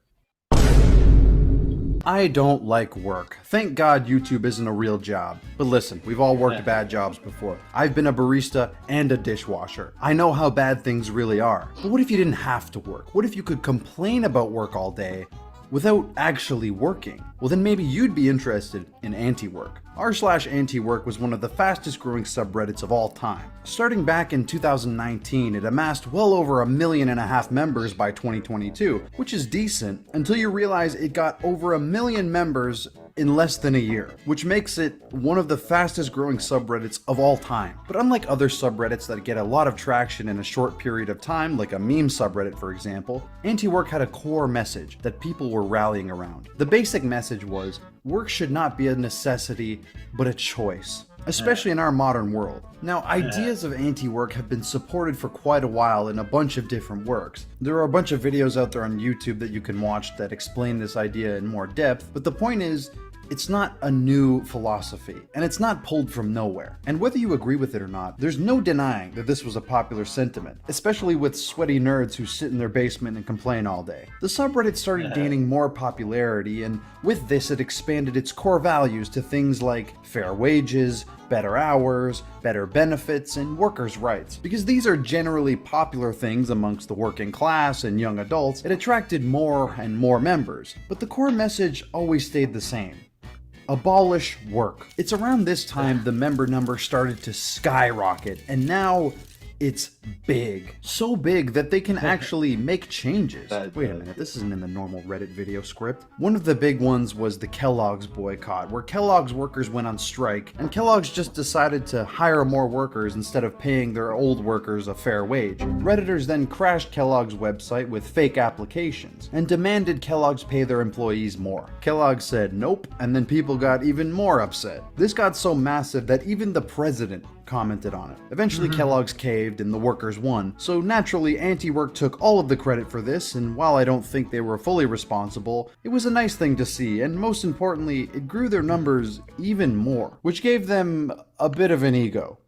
I don't like work. Thank God YouTube isn't a real job. But listen, we've all worked bad jobs before. I've been a barista and a dishwasher. I know how bad things really are. But what if you didn't have to work? What if you could complain about work all day without actually working? Well, then maybe you'd be interested in anti-work. r/anti-work was one of the fastest growing subreddits of all time. Starting back in 2019, it amassed well over 1.5 million members by 2022, which is decent until you realize it got over 1 million members in less than a year, which makes it one of the fastest growing subreddits of all time. But unlike other subreddits that get a lot of traction in a short period of time, like a meme subreddit for example, anti-work had a core message that people were rallying around. The basic message was, work should not be a necessity, but a choice, especially in our modern world. Now, ideas of anti-work have been supported for quite a while in a bunch of different works. There are a bunch of videos out there on YouTube that you can watch that explain this idea in more depth, but the point is, it's not a new philosophy, and it's not pulled from nowhere. And whether you agree with it or not, there's no denying that this was a popular sentiment, especially with sweaty nerds who sit in their basement and complain all day. The subreddit started gaining more popularity, and with this it expanded its core values to things like fair wages, better hours, better benefits, and workers' rights. Because these are generally popular things amongst the working class and young adults, it attracted more and more members. But the core message always stayed the same. Abolish work. It's around this time the member number started to skyrocket, and now it's big. So big that they can actually make changes. Wait a minute, this isn't in the normal Reddit video script. One of the big ones was the Kellogg's boycott, where Kellogg's workers went on strike, and Kellogg's just decided to hire more workers instead of paying their old workers a fair wage. Redditors then crashed Kellogg's website with fake applications, and demanded Kellogg's pay their employees more. Kellogg said nope, and then people got even more upset. This got so massive that even the president commented on it. Eventually Kellogg's caved and the workers won, so naturally anti-work took all of the credit for this, and while I don't think they were fully responsible, it was a nice thing to see, and most importantly, it grew their numbers even more, which gave them a bit of an ego,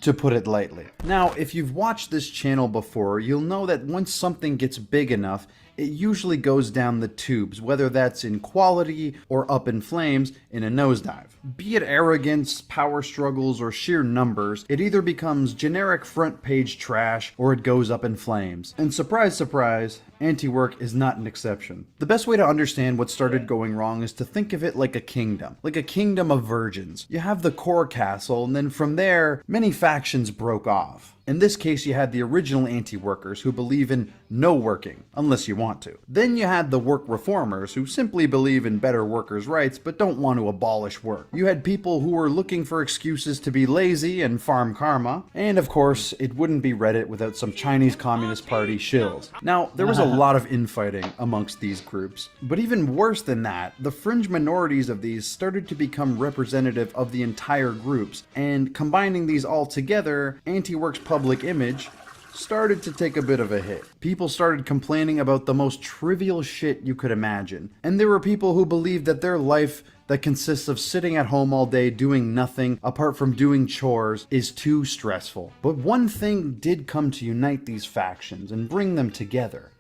to put it lightly. Now, if you've watched this channel before, you'll know that once something gets big enough, it usually goes down the tubes, whether that's in quality or up in flames in a nosedive. Be it arrogance, power struggles, or sheer numbers, it either becomes generic front page trash or it goes up in flames. And surprise, surprise, anti-work is not an exception. The best way to understand what started going wrong is to think of it like a kingdom of virgins. You have the core castle, and then from there, many factions broke off. In this case, you had the original anti-workers who believe in no working, unless you want to. Then you had the work reformers who simply believe in better workers' rights but don't want to abolish work. You had people who were looking for excuses to be lazy and farm karma. And of course, it wouldn't be Reddit without some Chinese Communist Party shills. Now, there was a lot of infighting amongst these groups. But even worse than that, the fringe minorities of these started to become representative of the entire groups. And combining these all together, anti-work's public image started to take a bit of a hit. People started complaining about the most trivial shit you could imagine. And there were people who believed that their life that consists of sitting at home all day doing nothing apart from doing chores is too stressful. But one thing did come to unite these factions and bring them together.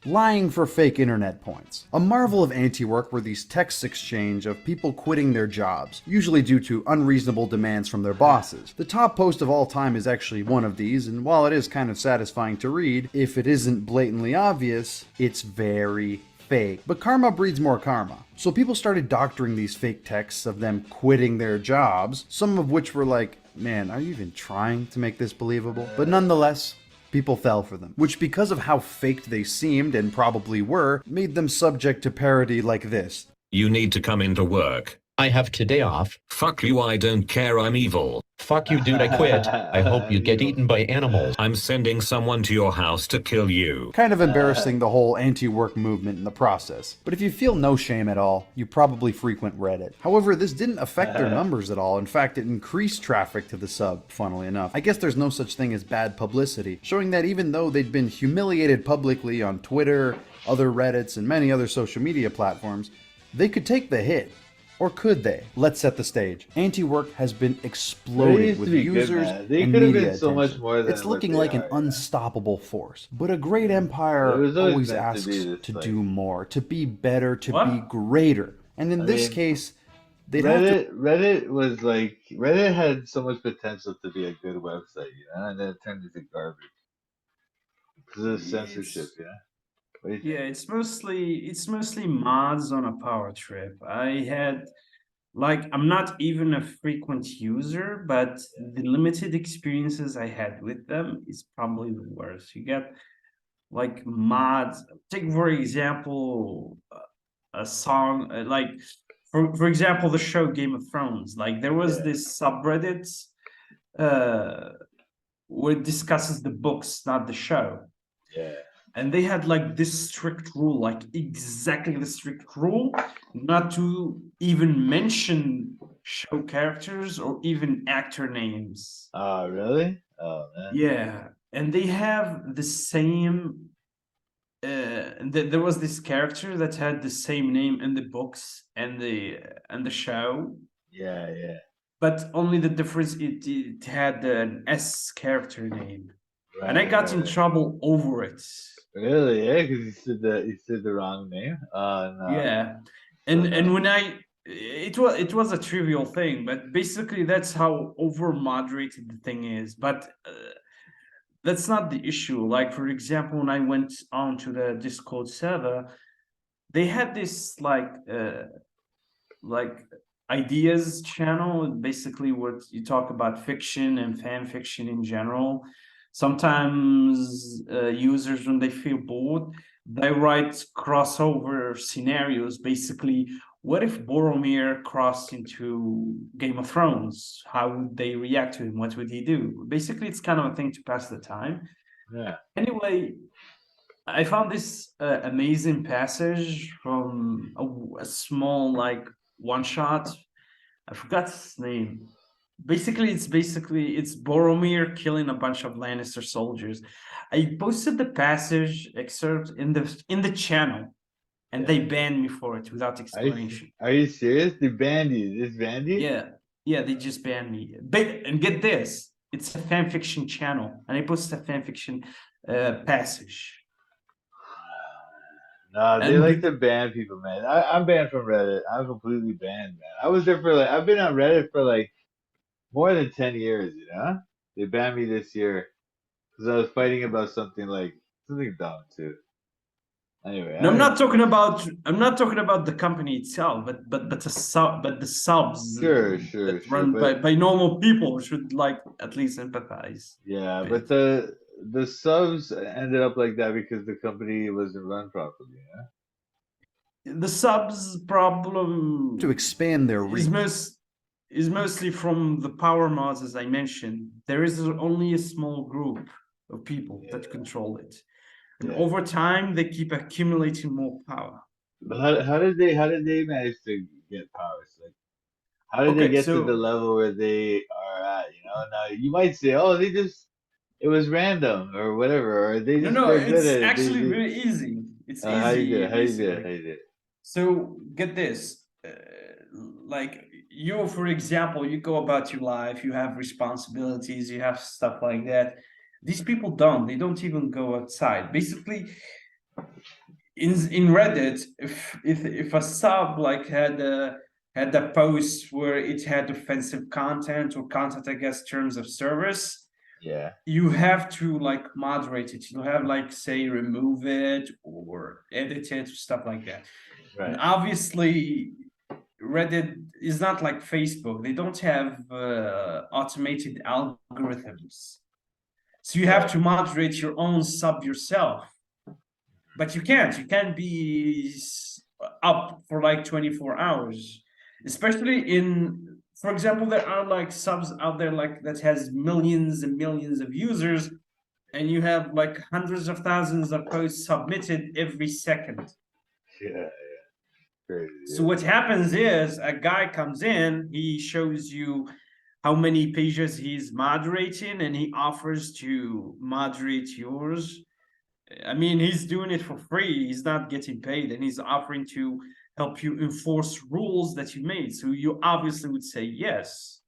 Lying for fake internet points. A marvel of anti-work were these text exchange of people quitting their jobs, usually due to unreasonable demands from their bosses. The top post of all time is actually one of these, and while it is kind of satisfying to read, if it isn't blatantly obvious, it's very fake. But karma breeds more karma. So people started doctoring these fake texts of them quitting their jobs, some of which were like, man, are you even trying to make this believable? But nonetheless, people fell for them, which because of how faked they seemed and probably were, made them subject to parody like this. You need to come into work. I have today off. Fuck you, I don't care, I'm evil. Fuck you, dude, I quit. I hope you get eaten by animals. I'm sending someone to your house to kill you. Kind of embarrassing the whole anti-work movement in the process. But if you feel no shame at all, you probably frequent Reddit. However, this didn't affect their numbers at all. In fact, it increased traffic to the sub, funnily enough. I guess there's no such thing as bad publicity, showing that even though they'd been humiliated publicly on Twitter, other Reddits, and many other social media platforms, they could take the hit. Or could they? Let's set the stage. Anti-work has been exploding with users and They could have media been so much attention. more than It's looking what like they an are, unstoppable force. But a great empire It was always meant asks be this, to like- do more, to be better, to What? be greater. And in I this mean, case, they'd have to... Reddit had so much potential to be a good website, you know, and then it turned into garbage because of censorship, you know. What do you think? Yeah, it's mostly mods on a power trip. I'm not even a frequent user, but the limited experiences I had with them is probably the worst. You get like mods. Take for example a song for example the show Game of Thrones. Like there was this subreddit where it discusses the books, not the show. Yeah. And they had like this strict rule, like exactly the strict rule, not to even mention show characters or even actor names. Oh, really? Oh, man. Yeah, and they have the same. There was this character that had the same name in the books and the show, Yeah, yeah. but only the difference it had an S character name, and I got in trouble over it. Really? Yeah, because you said the wrong name. Oh no. Yeah, and when it was a trivial thing, but basically that's how over moderated the thing is. But that's not the issue. Like for example, when I went on to the Discord server, they had this like ideas channel, basically what you talk about fiction and fan fiction in general. Sometimes users, when they feel bored, they write crossover scenarios. Basically, what if Boromir crossed into Game of Thrones? How would they react to him? What would he do? Basically, it's kind of a thing to pass the time. Yeah. Anyway, I found this amazing passage from a small like one shot. I forgot his name. Basically, it's Boromir killing a bunch of Lannister soldiers. I posted the passage excerpt in the channel, and they banned me for it without explanation. Are you serious? They banned you. They just banned you? Yeah, they just banned me. And get this, it's a fan fiction channel, and I posted a fan fiction passage. No, they like to ban people, man. I'm banned from Reddit. I'm completely banned, man. I was there I've been on Reddit for like more than 10 years, you know? They banned me this year because I was fighting about something dumb too. Anyway, no, I'm not talking about the company itself, but the subs Sure, run by normal people should like at least empathize. Yeah, but the subs ended up like that because the company wasn't run properly, yeah? The subs problem to expand their reach is mostly from the power mods, as I mentioned. There is only a small group of people that control it. And over time, they keep accumulating more power. But how did they manage to get powers? Like, how did they get to the level where they are at? You know, now you might say, "Oh, it was random or whatever," or they just no, it's actually very easy. It's easy. How you did it? So get this, like you, for example, you go about your life, you have responsibilities, you have stuff like that. These people don't. They don't even go outside. Basically, in Reddit, if a sub like had a post where it had offensive content or content against terms of service, you have to like moderate it. You have like say remove it or edit it, stuff like that. Right. And obviously, Reddit is not like Facebook. They don't have automated algorithms. So you have to moderate your own sub yourself. But you can't be up for like 24 hours. Especially for example, there are like subs out there like that has millions and millions of users, and you have like hundreds of thousands of posts submitted every second. Yeah. Crazy, So what happens is a guy comes in, he shows you how many pages he's moderating, and he offers to moderate yours. I mean, he's doing it for free. He's not getting paid, and he's offering to help you enforce rules that you made. So you obviously would say yes.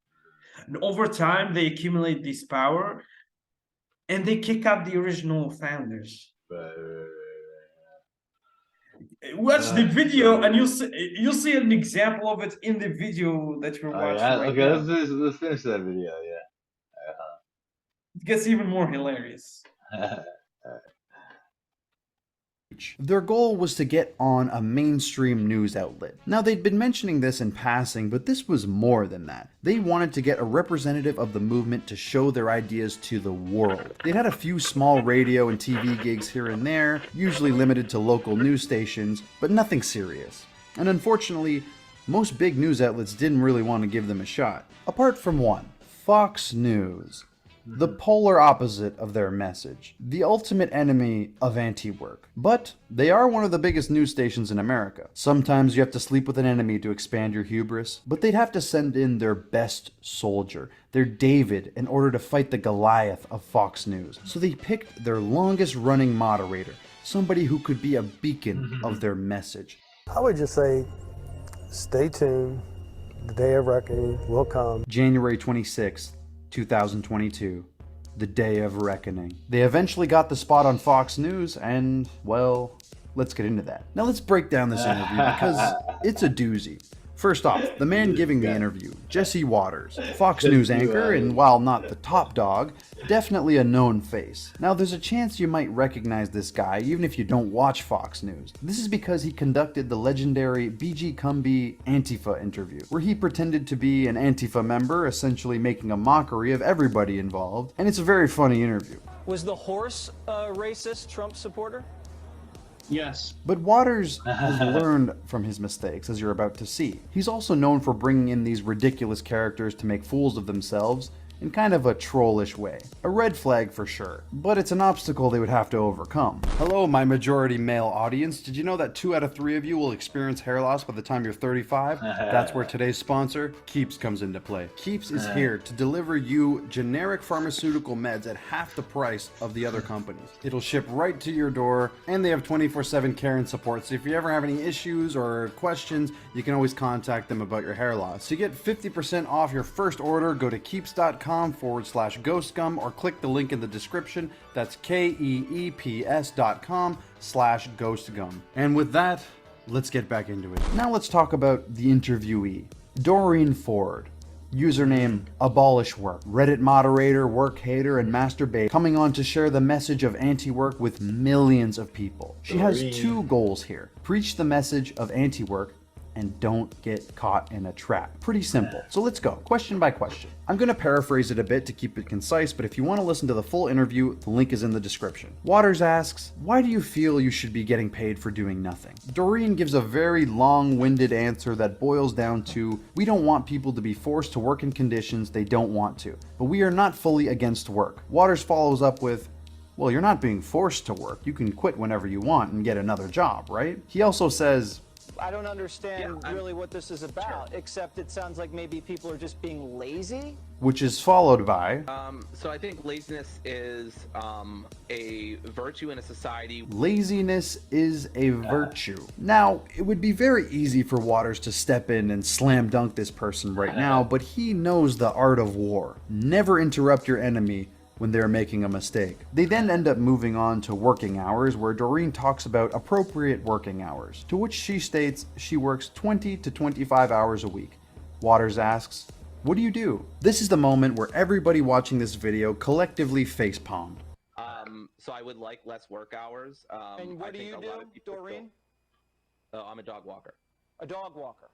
And over time, they accumulate this power and they kick out the original founders. Watch the video and you'll see an example of it in the video that you're watching. Right now. Let's finish that video. Yeah. It gets even more hilarious. Their goal was to get on a mainstream news outlet. Now, they'd been mentioning this in passing, but this was more than that. They wanted to get a representative of the movement to show their ideas to the world. They'd had a few small radio and TV gigs here and there, usually limited to local news stations, but nothing serious. And unfortunately, most big news outlets didn't really want to give them a shot. Apart from one, Fox News. The polar opposite of their message. The ultimate enemy of anti-work. But they are one of the biggest news stations in America. Sometimes you have to sleep with an enemy to expand your hubris, but they'd have to send in their best soldier, their David, in order to fight the Goliath of Fox News. So they picked their longest running moderator, somebody who could be a beacon of their message. I would just say, stay tuned. The day of reckoning will come. January 26th. 2022, the day of reckoning. They eventually got the spot on Fox News, and, well, let's get into that. Now let's break down this interview because it's a doozy. First off, the man giving the interview, Jesse Waters, Fox News anchor, and while not the top dog, definitely a known face. Now there's a chance you might recognize this guy even if you don't watch Fox News. This is because he conducted the legendary BG Cumby Antifa interview, where he pretended to be an Antifa member, essentially making a mockery of everybody involved, and it's a very funny interview. Was the horse a racist Trump supporter? Yes. But Waters has learned from his mistakes, as you're about to see. He's also known for bringing in these ridiculous characters to make fools of themselves in kind of a trollish way. A red flag for sure, but it's an obstacle they would have to overcome. Hello, my majority male audience. Did you know that 2 out of 3 of you will experience hair loss by the time you're 35? That's where today's sponsor, Keeps, comes into play. Keeps is here to deliver you generic pharmaceutical meds at half the price of the other companies. It'll ship right to your door, and they have 24/7 care and support, so if you ever have any issues or questions, you can always contact them about your hair loss. To get 50% off your first order, go to keeps.com/ghostgum or click the link in the description. That's keeps.com/ghostgum. And with that, let's get back into it. Now let's talk about the interviewee, Doreen Ford. Username Abolish Work, Reddit moderator, work hater, and masturbate, coming on to share the message of anti-work with millions of people. She has 2 goals here. Preach the message of anti-work and don't get caught in a trap. Pretty simple. So let's go, question by question. I'm gonna paraphrase it a bit to keep it concise, but if you wanna listen to the full interview, the link is in the description. Waters asks, why do you feel you should be getting paid for doing nothing? Doreen gives a very long-winded answer that boils down to, we don't want people to be forced to work in conditions they don't want to, but we are not fully against work. Waters follows up with, well, you're not being forced to work. You can quit whenever you want and get another job, right? He also says, I don't understand really what this is about, except it sounds like maybe people are just being lazy. Which is followed by, so I think laziness is a virtue in a society. Laziness is a virtue. Now, it would be very easy for Waters to step in and slam dunk this person right now, but he knows the art of war. Never interrupt your enemy when they're making a mistake. They then end up moving on to working hours, where Doreen talks about appropriate working hours, to which she states she works 20 to 25 hours a week. Waters asks, what do you do? This is the moment where everybody watching this video collectively facepalmed. So I would like less work hours. And what do you do, Doreen? I'm a dog walker. A dog walker.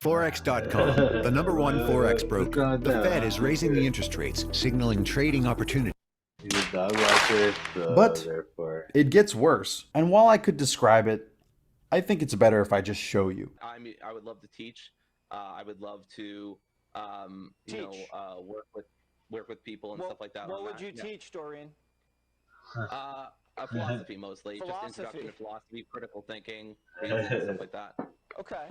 Forex.com, the #1 Forex broker. The Fed is raising the interest rates, signaling trading opportunities. But it gets worse. And while I could describe it, I think it's better if I just show you. I would love to teach. I would love to, work with people and stuff like that. What would you teach, Doreen? Philosophy mostly, just introduction to philosophy, critical thinking, stuff like that. Okay.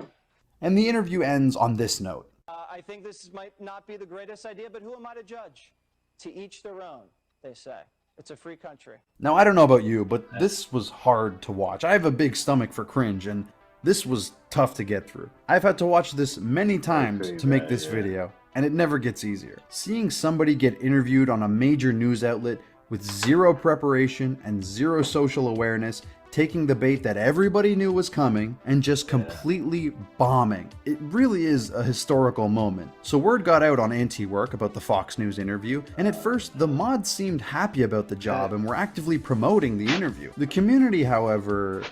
And the interview ends on this note. I think this might not be the greatest idea, but who am I to judge? To each their own, they say. It's a free country. Now, I don't know about you, but this was hard to watch. I have a big stomach for cringe, and This was tough to get through. I've had to watch this many times to make this video, and it never gets easier. Seeing somebody get interviewed on a major news outlet with zero preparation and zero social awareness, taking the bait that everybody knew was coming and just completely bombing. It really is a historical moment. So word got out on Anti-Work about the Fox News interview, and at first the mods seemed happy about the job and were actively promoting the interview. The community, however,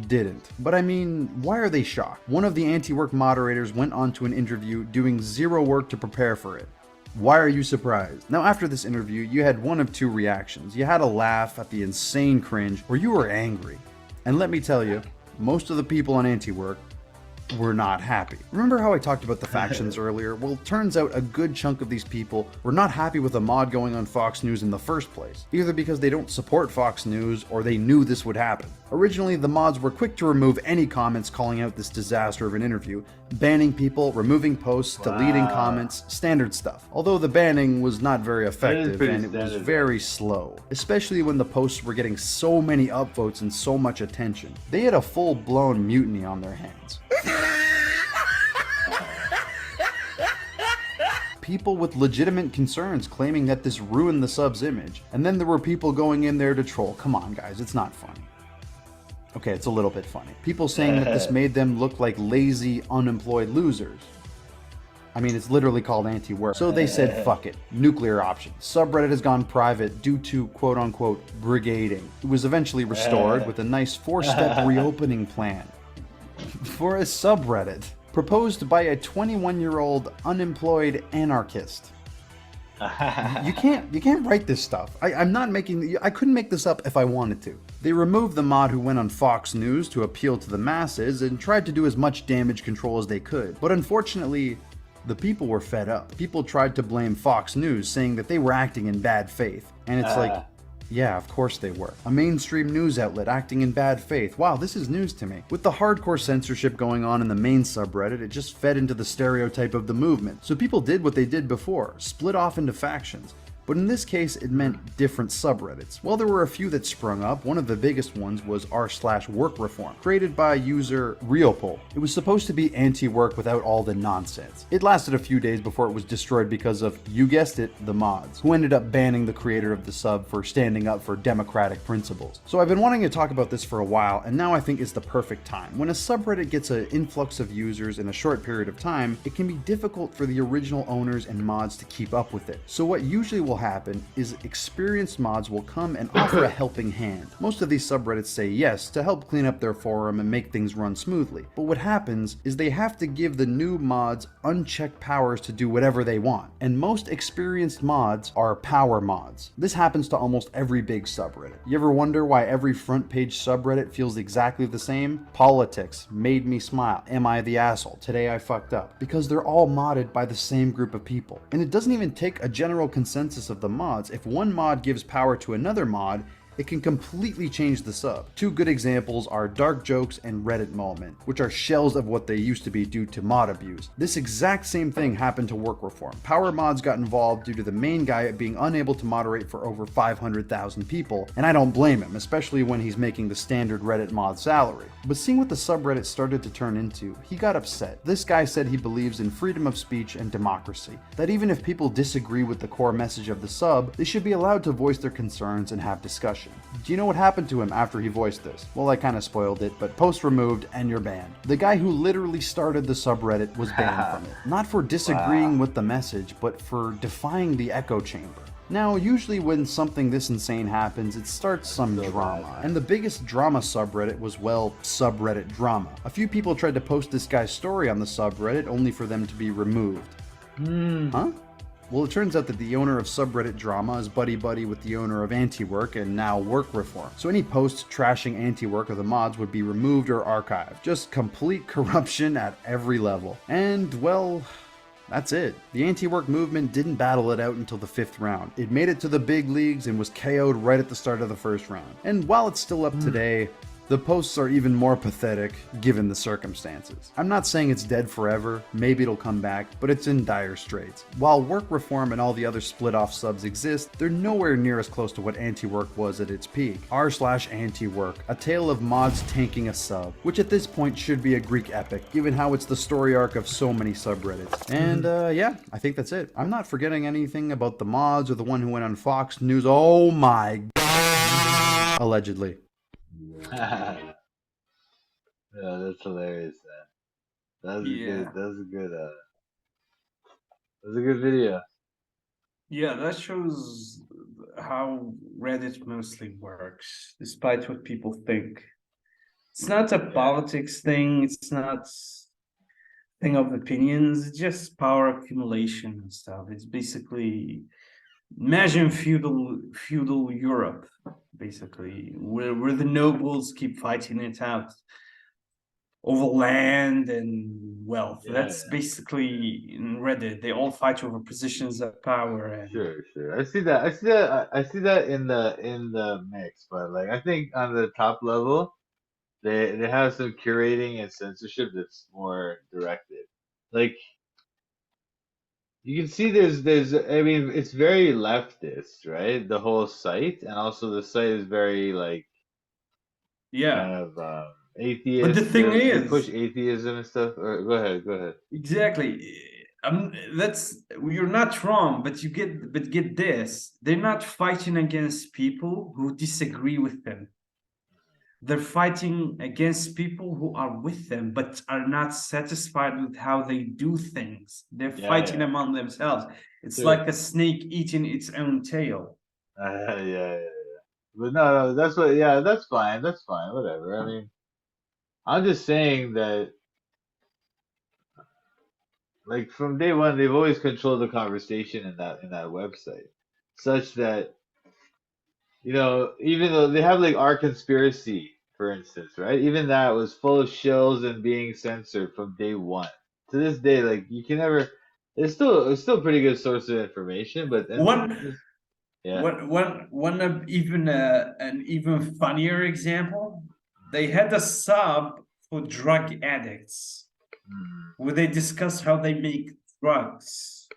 didn't. But I mean, why are they shocked? One of the Anti-Work moderators went on to an interview doing zero work to prepare for it. Why are you surprised? Now, after this interview, you had one of two reactions. You had a laugh at the insane cringe, or you were angry. And let me tell you, most of the people on Anti-Work were not happy. Remember how I talked about the factions earlier? Well, turns out a good chunk of these people were not happy with a mod going on Fox News in the first place, either because they don't support Fox News or they knew this would happen. Originally, the mods were quick to remove any comments calling out this disaster of an interview, banning people, removing posts, deleting comments, standard stuff. Although the banning was not very effective and it was very slow, especially when the posts were getting so many upvotes and so much attention. They had a full-blown mutiny on their hands. People with legitimate concerns claiming that this ruined the sub's image, and then there were people going in there to troll. Come on guys, it's not funny. Okay, it's a little bit funny. People saying that this made them look like lazy, unemployed losers. I mean, it's literally called Anti-Work. So they said, fuck it, nuclear option. Subreddit has gone private due to quote-unquote brigading. It was eventually restored with a nice 4-step reopening plan for a subreddit proposed by a 21-year-old unemployed anarchist. You can't write this stuff. I couldn't make this up if I wanted to. They removed the mod who went on Fox News to appeal to the masses and tried to do as much damage control as they could. But unfortunately, the people were fed up. People tried to blame Fox News, saying that they were acting in bad faith. And it's like, yeah, of course they were. A mainstream news outlet acting in bad faith. Wow, this is news to me. With the hardcore censorship going on in the main subreddit, it just fed into the stereotype of the movement. So people did what they did before, split off into factions. But in this case, it meant different subreddits. While there were a few that sprung up, one of the biggest ones was r/work reform, created by user Realpol. It was supposed to be anti-work without all the nonsense. It lasted a few days before it was destroyed because of, you guessed it, the mods, who ended up banning the creator of the sub for standing up for democratic principles. So I've been wanting to talk about this for a while, and now I think is the perfect time. When a subreddit gets an influx of users in a short period of time, it can be difficult for the original owners and mods to keep up with it. So what usually will happen is experienced mods will come and offer a helping hand. Most of these subreddits say yes to help clean up their forum and make things run smoothly. But what happens is they have to give the new mods unchecked powers to do whatever they want. And most experienced mods are power mods. This happens to almost every big subreddit. You ever wonder why every front page subreddit feels exactly the same? Politics, made me smile, am I the asshole, today I fucked up. Because they're all modded by the same group of people. And it doesn't even take a general consensus of the mods. If one mod gives power to another mod, it can completely change the sub. Two good examples are Dark Jokes and Reddit Moment, which are shells of what they used to be due to mod abuse. This exact same thing happened to work reform. Power mods got involved due to the main guy being unable to moderate for over 500,000 people, and I don't blame him, especially when he's making the standard Reddit mod salary. But seeing what the subreddit started to turn into, he got upset. This guy said he believes in freedom of speech and democracy, that even if people disagree with the core message of the sub, they should be allowed to voice their concerns and have discussion. Do you know what happened to him after he voiced this? Well, I kind of spoiled it, but post removed and you're banned. The guy who literally started the subreddit was banned from it. Not for disagreeing with the message, but for defying the echo chamber. Now, usually when something this insane happens, it starts some drama. And the biggest drama subreddit was, well, subreddit drama. A few people tried to post this guy's story on the subreddit only for them to be removed. Huh? Well, it turns out that the owner of subreddit drama is buddy-buddy with the owner of Anti-Work and now Work Reform. So any posts trashing Anti-Work or the mods would be removed or archived. Just complete corruption at every level. And, well, that's it. The Anti-Work movement didn't battle it out until the 5th round. It made it to the big leagues and was KO'd right at the start of the 1st round. And while it's still up today, The posts are even more pathetic given the circumstances. I'm not saying it's dead forever, maybe it'll come back, but it's in dire straits. While work reform and all the other split-off subs exist, they're nowhere near as close to what anti-work was at its peak. r/anti-work, a tale of mods tanking a sub, which at this point should be a Greek epic, given how it's the story arc of so many subreddits. And yeah, I think that's it. I'm not forgetting anything about the mods or the one who went on Fox News. Oh my god. Allegedly. Yeah, that's hilarious, man. That was a good video. Yeah, that shows how Reddit mostly works, despite what people think. It's not a politics thing, it's not thing of opinions, it's just power accumulation and stuff. It's basically, imagine feudal Europe, basically, where the nobles keep fighting it out over land and wealth. That's basically in Reddit. They all fight over positions of power. And Sure. I see that in the mix, but like I think on the top level, they have some curating and censorship that's more directed. Like you can see there's I mean it's very leftist, right? The whole site, and also the site is very like kind of atheist. But the thing they is, push atheism and stuff. Or, go ahead. Exactly. You're not wrong, but get this. They're not fighting against people who disagree with them. They're fighting against people who are with them, but are not satisfied with how they do things. They're fighting among themselves. It's like a snake eating its own tail. Yeah. But no, that's what. Yeah, that's fine. Whatever. I mean, I'm just saying that, like from day one, they've always controlled the conversation in that website, such that, you know, even though they have like our conspiracy, for instance, right? Even that was full of shills and being censored from day one. To this day, like you can never. It's still a pretty good source of information, but an even funnier example. They had a sub for drug addicts, where they discuss how they make drugs.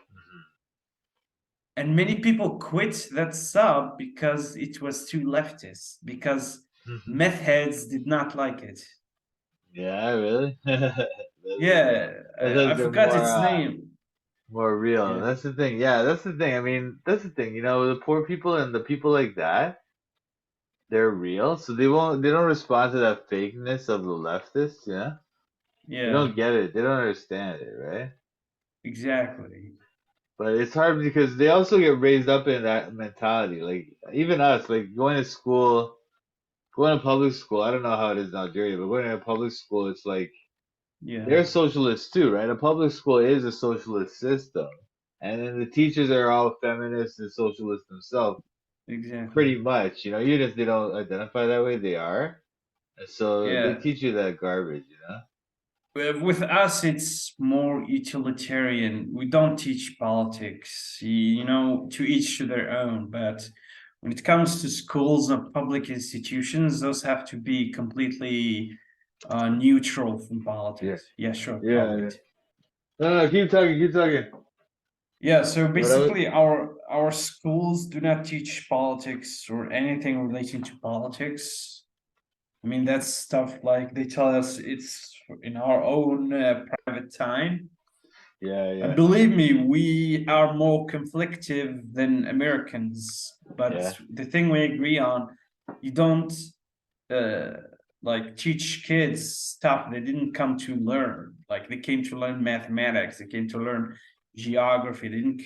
And many people quit that sub because it was too leftist, because meth heads did not like it. Yeah, really? Yeah, I forgot its name. More real. Yeah. That's the thing. Yeah, that's the thing. I mean, that's the thing. You know, the poor people and the people like that, they're real, so they don't respond to that fakeness of the leftists. Yeah. They don't get it. They don't understand it, right? Exactly. But it's hard because they also get raised up in that mentality. Like even us, like going to public school. I don't know how it is in Algeria, but going to a public school, it's like they're socialists too, right? A public school is a socialist system, and then the teachers are all feminists and socialists themselves. Exactly. Pretty much, you know, even if they don't identify that way, they are. And so they teach you that garbage, you know. With us, it's more utilitarian. We don't teach politics, you know, to each to their own. But when it comes to schools and public institutions, those have to be completely neutral from politics. Yeah, sure. Yeah. No, keep talking. Yeah, so basically our schools do not teach politics or anything relating to politics. I mean, that's stuff like they tell us it's in our own private time. Yeah. And believe me, we are more conflictive than Americans. But the thing we agree on, you don't like teach kids stuff they didn't come to learn. Like they came to learn mathematics, they came to learn geography, they didn't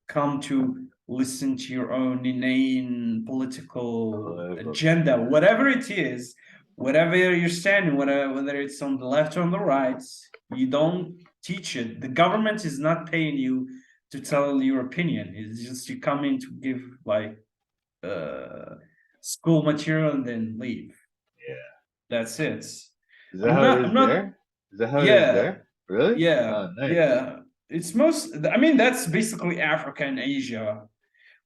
come to listen to your own inane political agenda, whatever it is. Whatever you're standing, whether it's on the left or on the right, you don't teach it. The government is not paying you to tell your opinion. It's just you come in to give like school material and then leave. Yeah, that's it. Is that how it is there? Is that how it is there? Really? Yeah. Oh, nice. Yeah. It's I mean, that's basically Africa and Asia.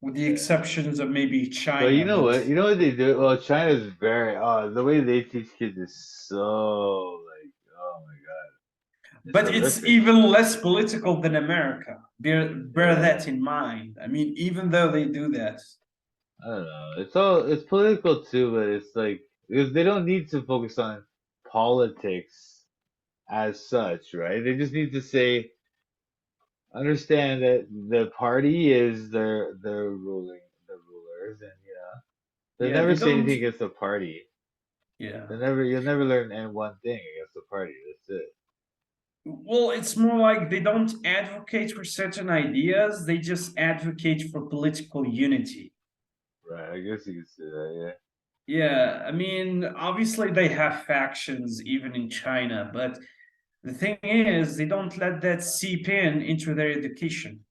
with the exceptions of maybe China. But you know what? You know what they do? Well, China's very the way they teach kids is so like, oh my god. But it's even less political than America. Bear that in mind. I mean, even though they do that. I don't know. It's political too, but it's like because they don't need to focus on politics as such, right? They just need to say, understand that the party is their rulers, and they never say anything against the party. Yeah. You'll never learn one thing against the party. That's it. Well, it's more like they don't advocate for certain ideas. They just advocate for political unity. Right. I guess you could say that. Yeah. Yeah. I mean, obviously they have factions even in China, but the thing is, they don't let that seep into their education.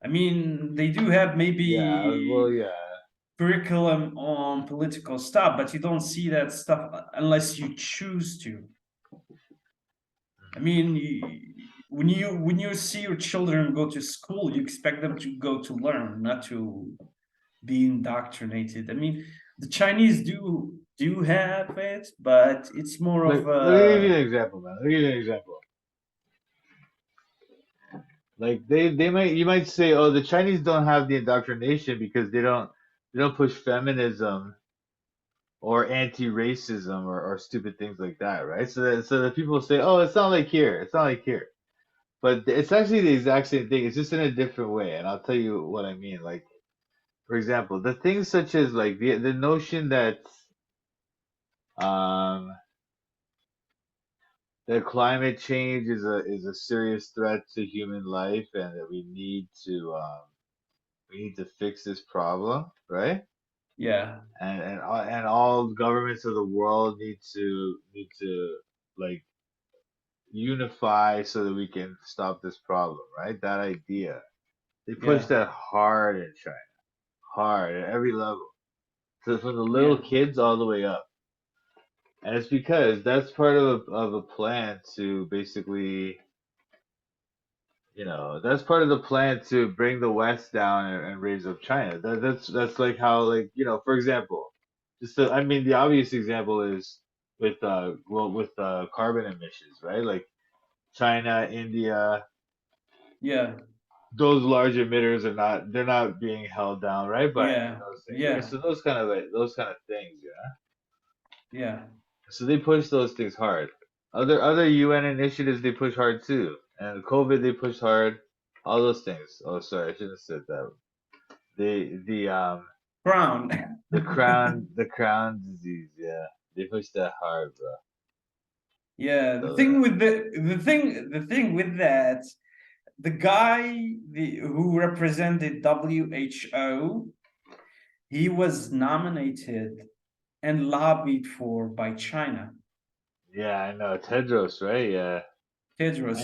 I mean, they do have maybe curriculum on political stuff, but you don't see that stuff unless you choose to. I mean, when you see your children go to school, you expect them to go to learn, not to be indoctrinated. I mean, the Chinese do have it, but it's more of a. Let me give you an example, man. Let me give you an example. Like you might say, oh, the Chinese don't have the indoctrination because they don't push feminism or anti-racism or stupid things like that, right? So that people say, oh, it's not like here, but it's actually the exact same thing. It's just in a different way, and I'll tell you what I mean. Like, for example, the things such as like the notion that that climate change is a serious threat to human life, and that we need to fix this problem, right? Yeah. And all governments of the world need to like unify so that we can stop this problem, right? That idea. They push that hard in China. Hard at every level. So from the little kids all the way up. And it's because that's part of a plan to basically, that's part of the plan to bring the West down and raise up China. That's like how, like, for example, the obvious example is with carbon emissions, right? Like China, India. Yeah. Those large emitters they're not being held down, right? But those things, right? So those kind of things, yeah. So they push those things hard. Other UN initiatives they push hard too, and COVID they push hard. All those things. Oh, sorry, I shouldn't have said that. The crown. the crown disease. Yeah, they push that hard, bro. Yeah, the thing with that, the guy who represented WHO, he was nominated and lobbied for by China. Yeah, I know. Tedros, right? Yeah. Tedros.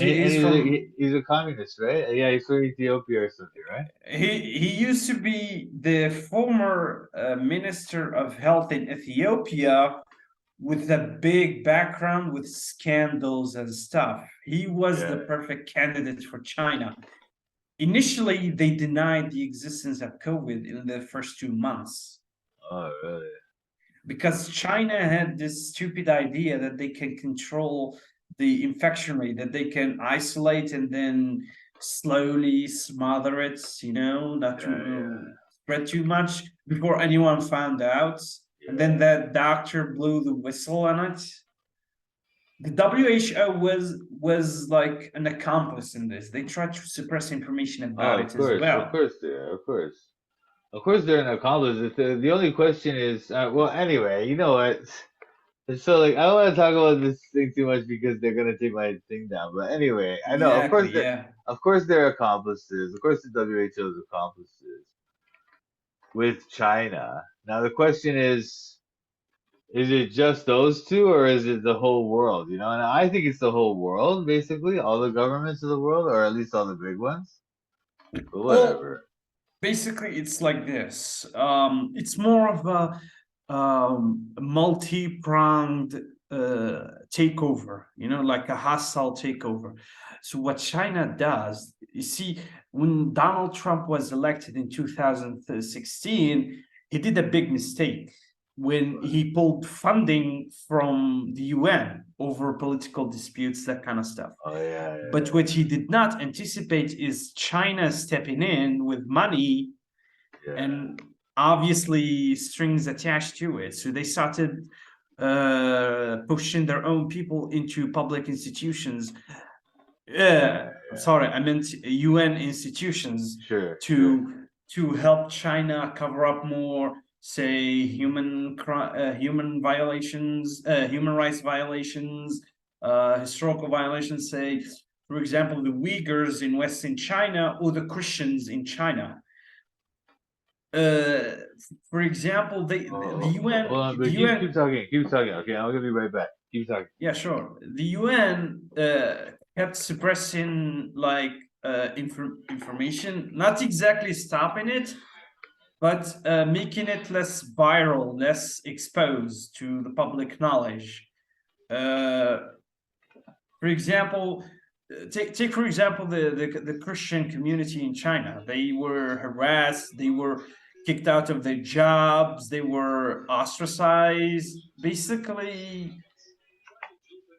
He's a communist, right? Yeah, he's from Ethiopia or something, right? He used to be the former Minister of Health in Ethiopia with a big background with scandals and stuff. He was the perfect candidate for China. Initially, they denied the existence of COVID in the first 2 months. Oh, really? Because China had this stupid idea that they can control the infection rate, that they can isolate and then slowly smother it, not to spread too much before anyone found out. And then that doctor blew the whistle on it. The WHO was like an accomplice in this. They tried to suppress information about it as well. Of course they're an accomplice. The only question is, anyway, you know what? So, like, I don't want to talk about this thing too much because they're gonna take my thing down. But anyway, I know, of course, they're accomplices. Of course, the WHO's accomplices with China. Now, the question is it just those two, or is it the whole world? And I think it's the whole world, basically, all the governments of the world, or at least all the big ones. But whatever. Well, basically, it's like this. It's more of a multi-pronged takeover, like a hostile takeover. So what China does, you see, when Donald Trump was elected in 2016, he did a big mistake when he pulled funding from the UN over political disputes, that kind of stuff. But what he did not anticipate is China stepping in with money and obviously strings attached to it. So they started pushing their own people into public institutions. Sorry, I meant UN institutions to help China cover up more, say, human violations, human rights violations, historical violations. Say, for example, the Uyghurs in Western China or the Christians in China. For example, the UN. Hold on, but keep talking. Okay, I'm gonna be right back. Keep talking. Yeah, sure. The UN kept suppressing like information, not exactly stopping it, but making it less viral, less exposed to the public knowledge. For example, take for example the Christian community in China. They were harassed. They were kicked out of their jobs. They were ostracized. Basically,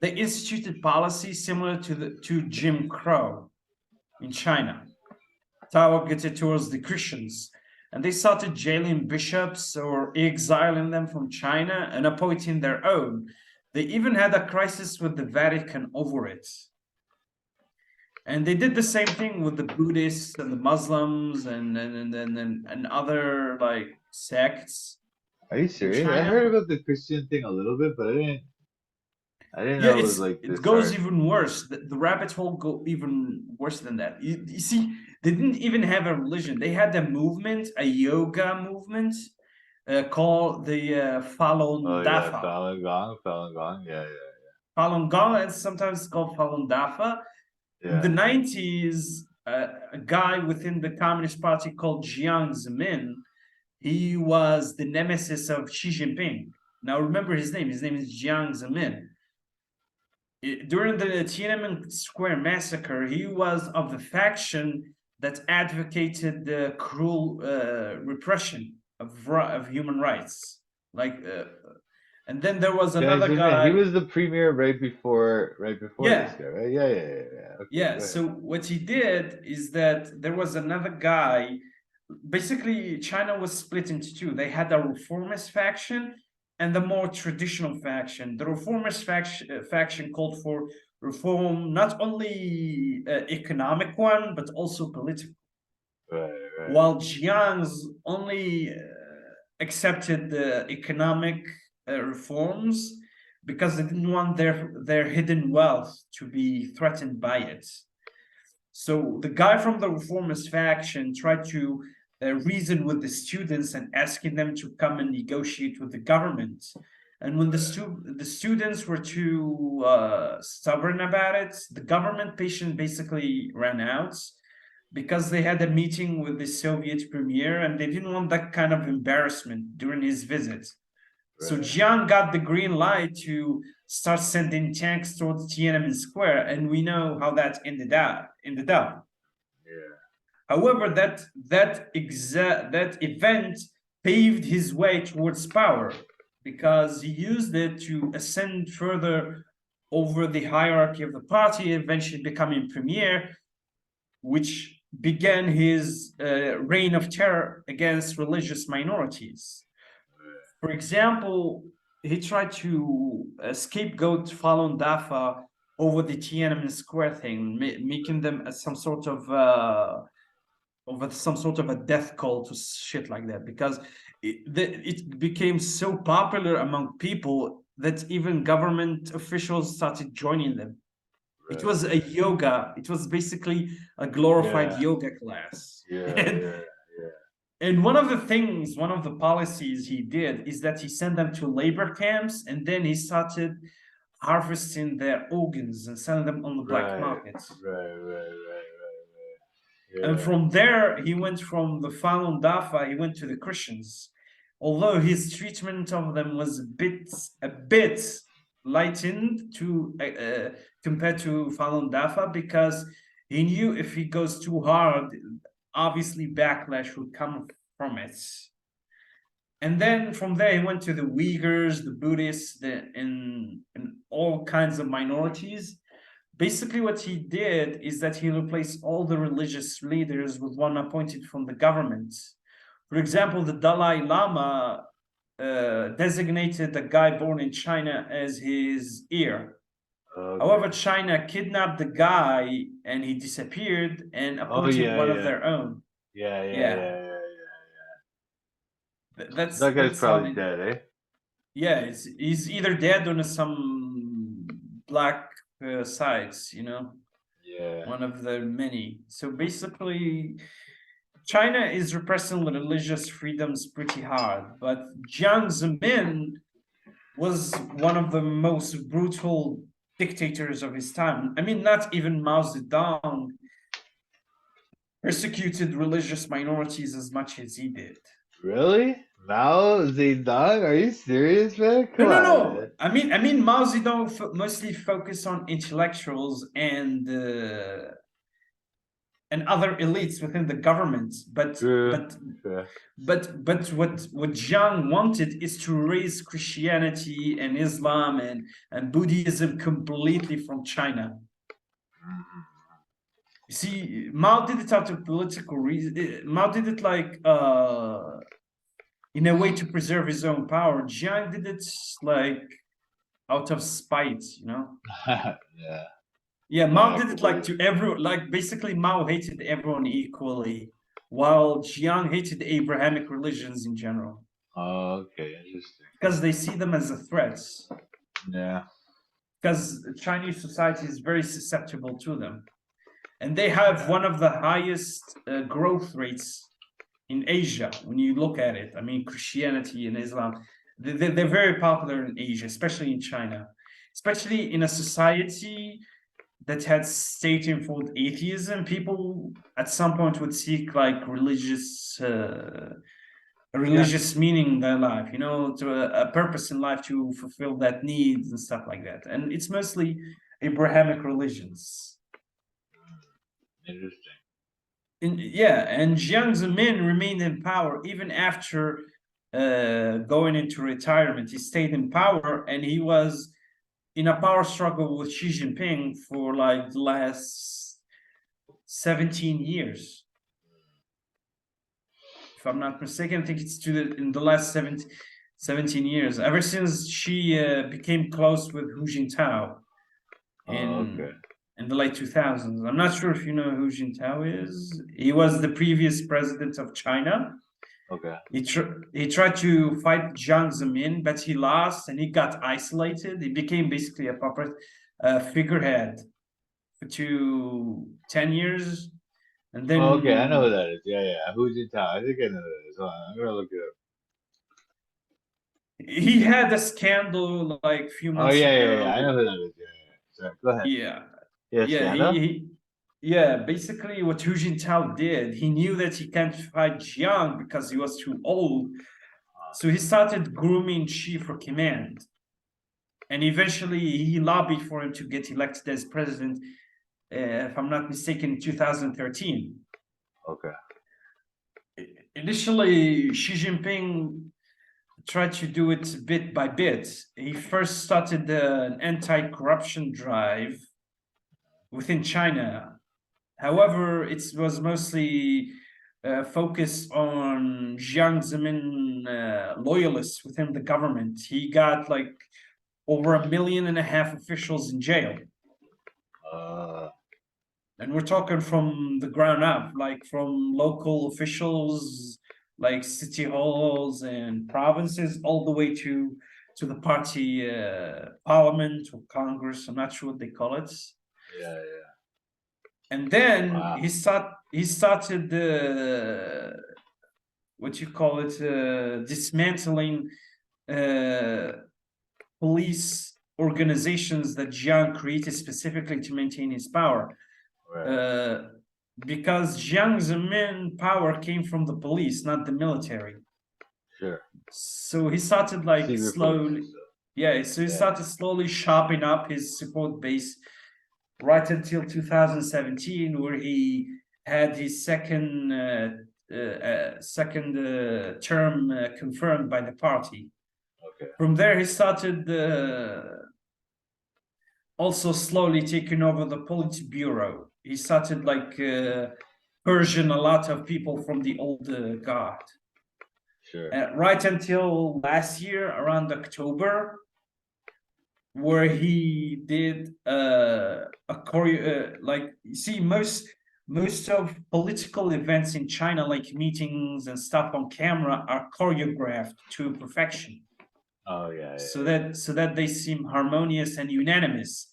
they instituted policies similar to Jim Crow in China, targeted towards the Christians. And they started jailing bishops or exiling them from China and appointing their own. They even had a crisis with the Vatican over it. And they did the same thing with the Buddhists and the Muslims and other like sects. Are you serious? I heard about the Christian thing a little bit, but I didn't know it was like this. It goes even worse. The rabbit hole go even worse than that. You see, they didn't even have a religion. They had a movement, a yoga movement, called the Falun Dafa. Falun Gong, yeah. Falun Gong, and sometimes called Falun Dafa. In the 90s, a guy within the Communist Party called Jiang Zemin, he was the nemesis of Xi Jinping. Now remember his name. His name is Jiang Zemin. During the Tiananmen Square massacre, he was of the faction that advocated the cruel repression of human rights. And then there was another guy. He was the premier right before this guy, right? Yeah. Okay, so what he did is that there was another guy. Basically, China was split into two. They had a reformist faction and the more traditional faction. The reformist faction called for reform, not only economic one, but also political. Right. While Jiang's only accepted the economic reforms because they didn't want their hidden wealth to be threatened by it. So the guy from the reformist faction tried to reason with the students and asking them to come and negotiate with the government. And when the students were too stubborn about it, the government patience basically ran out because they had a meeting with the Soviet premier and they didn't want that kind of embarrassment during his visit. So Jiang got the green light to start sending tanks towards Tiananmen Square, and we know how that ended up. However, that event paved his way towards power because he used it to ascend further over the hierarchy of the party, eventually becoming premier, which began his reign of terror against religious minorities. For example, he tried to scapegoat Falun Dafa over the Tiananmen Square thing, making them as some sort of a death cult or shit like that, because it became so popular among people that even government officials started joining them. It was a yoga. It was basically a glorified yoga class. And one of the policies he did is that he sent them to labor camps, and then he started harvesting their organs and selling them on the black market. And from there, he went from the Falun Dafa, he went to the Christians. Although his treatment of them was a bit lightened to compared to Falun Dafa, because he knew if he goes too hard, obviously backlash would come from it. And then from there, he went to the Uyghurs, the Buddhists, and all kinds of minorities. Basically, what he did is that he replaced all the religious leaders with one appointed from the government. For example, the Dalai Lama designated a guy born in China as his heir. However, China kidnapped the guy and he disappeared and appointed one of their own. Yeah. That's That guy's probably how dead, eh? Yeah, he's either dead on some black sites, Yeah. one of the many. So basically, China is repressing religious freedoms pretty hard, but Jiang Zemin was one of the most brutal dictators of his time. I mean, not even Mao Zedong persecuted religious minorities as much as he did. Really? Mao Zedong? Are you serious, man? Come No. on, man. I mean, Mao Zedong mostly focused on intellectuals and other elites within the government. But what Jiang wanted is to raise Christianity and Islam and Buddhism completely from China. You see, Mao did it out of political reason. Mao did it like in a way to preserve his own power. Jiang did it like out of spite, Yeah, Mao did it like to everyone. Like basically, Mao hated everyone equally, while Jiang hated Abrahamic religions in general. Oh, okay, interesting. Because they see them as a threat. Yeah. Because Chinese society is very susceptible to them, and they have one of the highest growth rates in Asia. When you look at it, I mean, Christianity and Islam, they're very popular in Asia, especially in China, especially in a society that had state-enforced atheism. People at some point would seek like religious meaning in their life, to a purpose in life to fulfill that needs and stuff like that. And it's mostly Abrahamic religions. Interesting. And Jiang Zemin remained in power even after going into retirement. He stayed in power, and he was in a power struggle with Xi Jinping for like the last 17 years. If I'm not mistaken, I think it's in the last 17 years, ever since Xi became close with Hu Jintao in the late 2000s. I'm not sure if you know who Hu Jintao is. He was the previous president of China. Okay. He tried to fight Jiang Zemin, but he lost and he got isolated. He became basically a puppet figurehead for 10 years. And then okay, I know who that is. Yeah. Hu Jintao. I think I know who that is. Hold on, I'm gonna look it up. He had a scandal like a few months ago. Yeah. I know who that is. Yeah. Sorry, go ahead. Basically what Hu Jintao did, he knew that he can't fight Jiang because he was too old. So he started grooming Xi for command. And eventually he lobbied for him to get elected as president, if I'm not mistaken, in 2013. Okay. Initially, Xi Jinping tried to do it bit by bit. He first started an anti-corruption drive within China. However, it was mostly focused on Jiang Zemin loyalists within the government. He got like over 1.5 million officials in jail. And we're talking from the ground up, like from local officials, like city halls and provinces, all the way to the party parliament or Congress. I'm not sure what they call it. Yeah. And then he started dismantling police organizations that Jiang created specifically to maintain his power. Right. Because Jiang Zemin power came from the police, not the military. Sure. So he started like slowly. Yeah, so he started slowly sharpening up his support base right until 2017, where he had his second term confirmed by the party. Okay. From there, he started also slowly taking over the Politburo. He started like purging a lot of people from the old guard. Sure. Right until last year, around October, where he did like, you see, most of political events in China, like meetings and stuff on camera, are choreographed to perfection. Oh yeah. So that they seem harmonious and unanimous.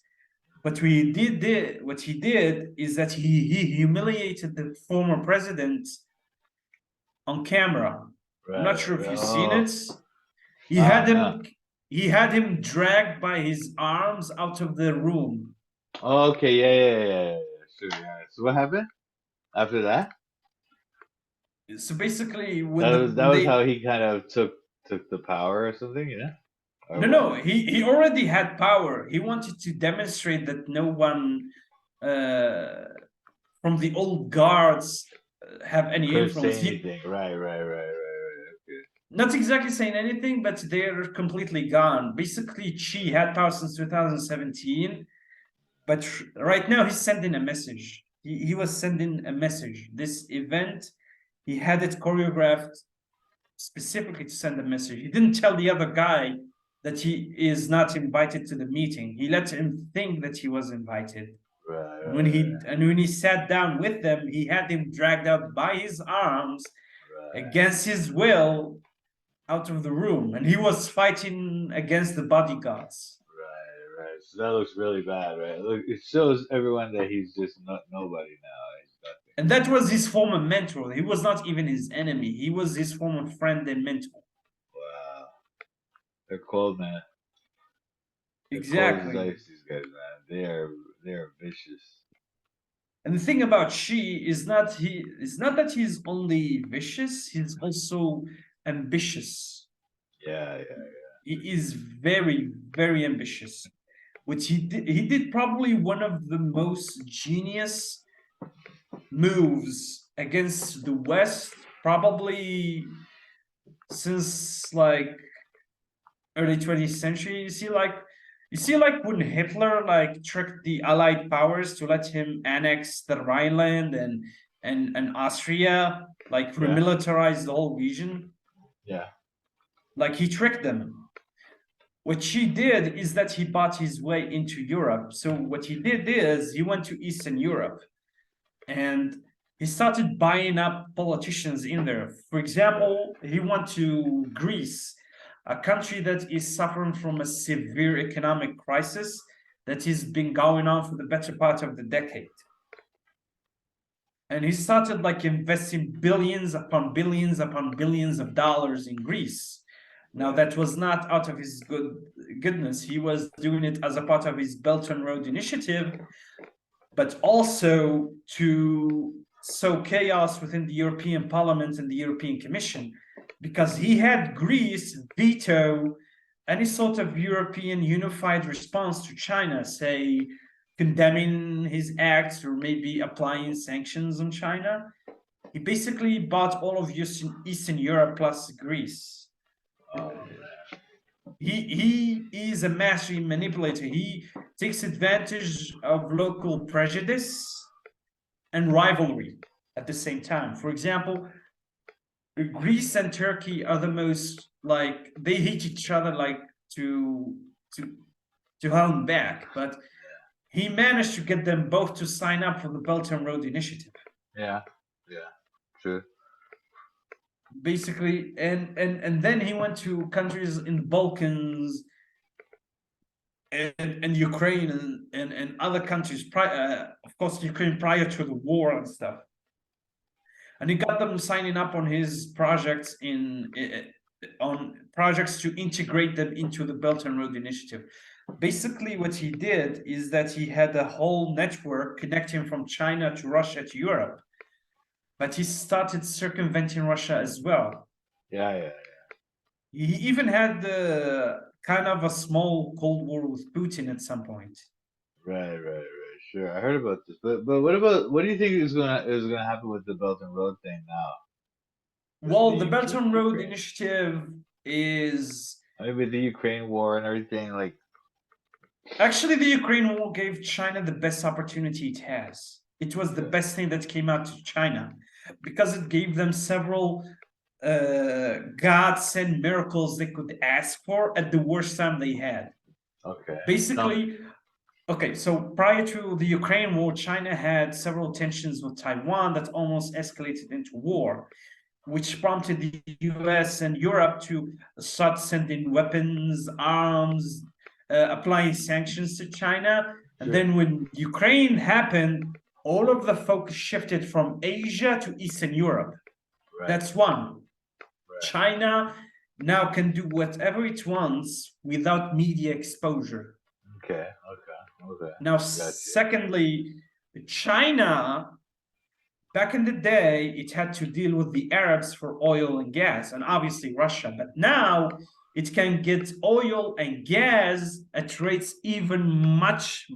But what he did is that he humiliated the former president on camera. I'm not sure if you've seen it. He had him dragged by his arms out of the room. Oh, okay, yeah. Sure, yeah. So what happened after that? So basically, That was how he kind of took the power or something, you know? No, he already had power. He wanted to demonstrate that no one from the old guards have any influence. Say anything. Right. Okay. Not exactly saying anything, but they're completely gone. Basically, Xi had power since 2017, but right now he's sending a message. He was sending a message. This event, he had it choreographed specifically to send a message. He didn't tell the other guy that he is not invited to the meeting. He let him think that he was invited. Right. When he sat down with them, he had him dragged out by his arms against his will out of the room, and he was fighting against the bodyguards. Right. So that looks really bad, right? Look, it shows everyone that he's just not nobody now. And that was his former mentor. He was not even his enemy. He was his former friend and mentor. Wow. They're cold, man. Exactly. Cold as ice, these guys, man. They are vicious. And the thing about Xi is not that he's only vicious, he's also ambitious. Yeah. He is very, very ambitious. Which he did probably one of the most genius moves against the West, probably since like early 20th century. You see, like when Hitler like tricked the Allied powers to let him annex the Rhineland and Austria, like remilitarize the whole region. Yeah. Like he tricked them. What he did is that he bought his way into Europe. So what he did is he went to Eastern Europe and he started buying up politicians in there. For example, he went to Greece, a country that is suffering from a severe economic crisis that has been going on for the better part of the decade. And he started like investing billions upon billions upon billions of dollars in Greece. Now, that was not out of his goodness. He was doing it as a part of his Belt and Road Initiative, but also to sow chaos within the European Parliament and the European Commission, because he had Greece veto any sort of European unified response to China, say condemning his acts or maybe applying sanctions on China. He basically bought all of Eastern Europe plus Greece. He is a master manipulator. He takes advantage of local prejudice and rivalry at the same time. For example, Greece and Turkey are the most, like, they hate each other like to hell and back, but he managed to get them both to sign up for the Belt and Road Initiative. Yeah, true. Basically, and then he went to countries in the Balkans and Ukraine and other countries, of course Ukraine prior to the war and stuff, and he got them signing up on his projects on projects to integrate them into the Belt and Road Initiative. Basically, what he did is that he had a whole network connecting from China to Russia to Europe. But he started circumventing Russia as well. Yeah. He even had kind of a small Cold War with Putin at some point. Right. Sure, I heard about this, but what do you think is gonna happen with the Belt and Road thing now? Well, the Belt and Road Initiative is maybe the Ukraine war and everything. Like, actually, the Ukraine war gave China the best opportunity it has. It was the best thing that came out to China because it gave them several God-sent miracles they could ask for at the worst time they had. Okay. Basically, okay, so prior to the Ukraine war, China had several tensions with Taiwan that almost escalated into war, which prompted the US and Europe to start sending weapons, arms, applying sanctions to China. And then when Ukraine happened, all of the focus shifted from Asia to Eastern Europe. Right. That's one. Right. China now can do whatever it wants without media exposure. Okay. Now, secondly, China, back in the day, it had to deal with the Arabs for oil and gas, and obviously Russia. But now it can get oil and gas at rates even much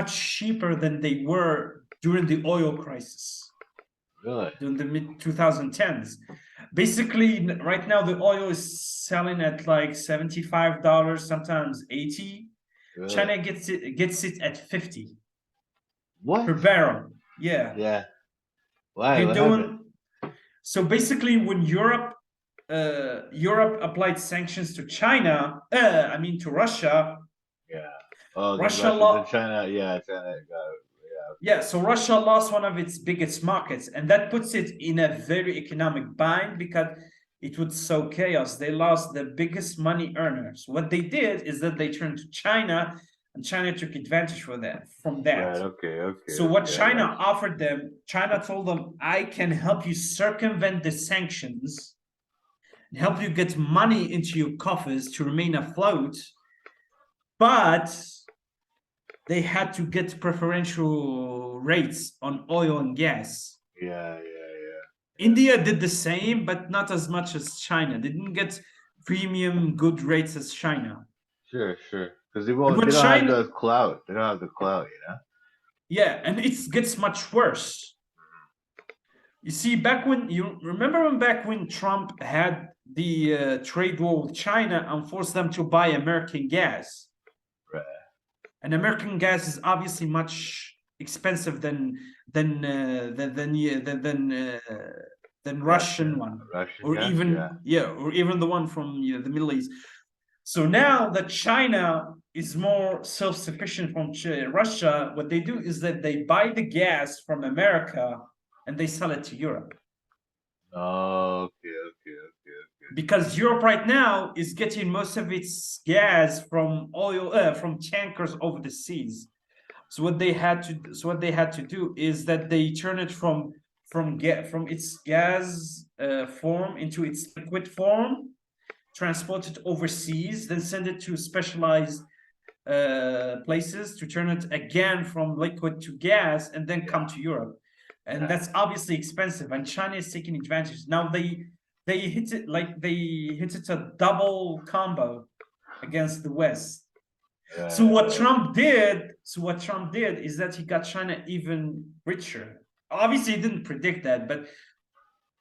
cheaper than they were during the oil crisis. Really? During the mid-2010s. Basically, right now the oil is selling at like $75, sometimes $80. Really? China gets it at 50. What? Per barrel. Yeah. Yeah. Why? They're doing. So basically, when Europe applied sanctions to China, to Russia. Yeah. Oh, Russia China. Yeah, China got it. Yeah, so Russia lost one of its biggest markets, and that puts it in a very economic bind because it would sow chaos. They lost the biggest money earners. What they did is that they turned to China, and China took advantage from that. Right, okay. So what China offered them, China told them, I can help you circumvent the sanctions and help you get money into your coffers to remain afloat, but they had to get preferential rates on oil and gas. Yeah. India did the same, but not as much as China. They didn't get premium good rates as China. Sure. Because they don't have the clout. They don't have the clout, Yeah, and it gets much worse. You see, back when Trump had the trade war with China and forced them to buy American gas. Right. And American gas is obviously much expensive than Russian one, or even the one from the Middle East. So now that China is more self-sufficient from Russia, what they do is that they buy the gas from America and they sell it to Europe. Oh, okay. Because Europe right now is getting most of its gas from from tankers over the seas. So what they had to do is that they turn it from its gas form into its liquid form, transport it overseas, then send it to specialized places to turn it again from liquid to gas, and then come to Europe. And that's obviously expensive, and China is taking advantage. Now they hit it a double combo against the West. So what Trump did is that he got China even richer. Obviously, he didn't predict that, but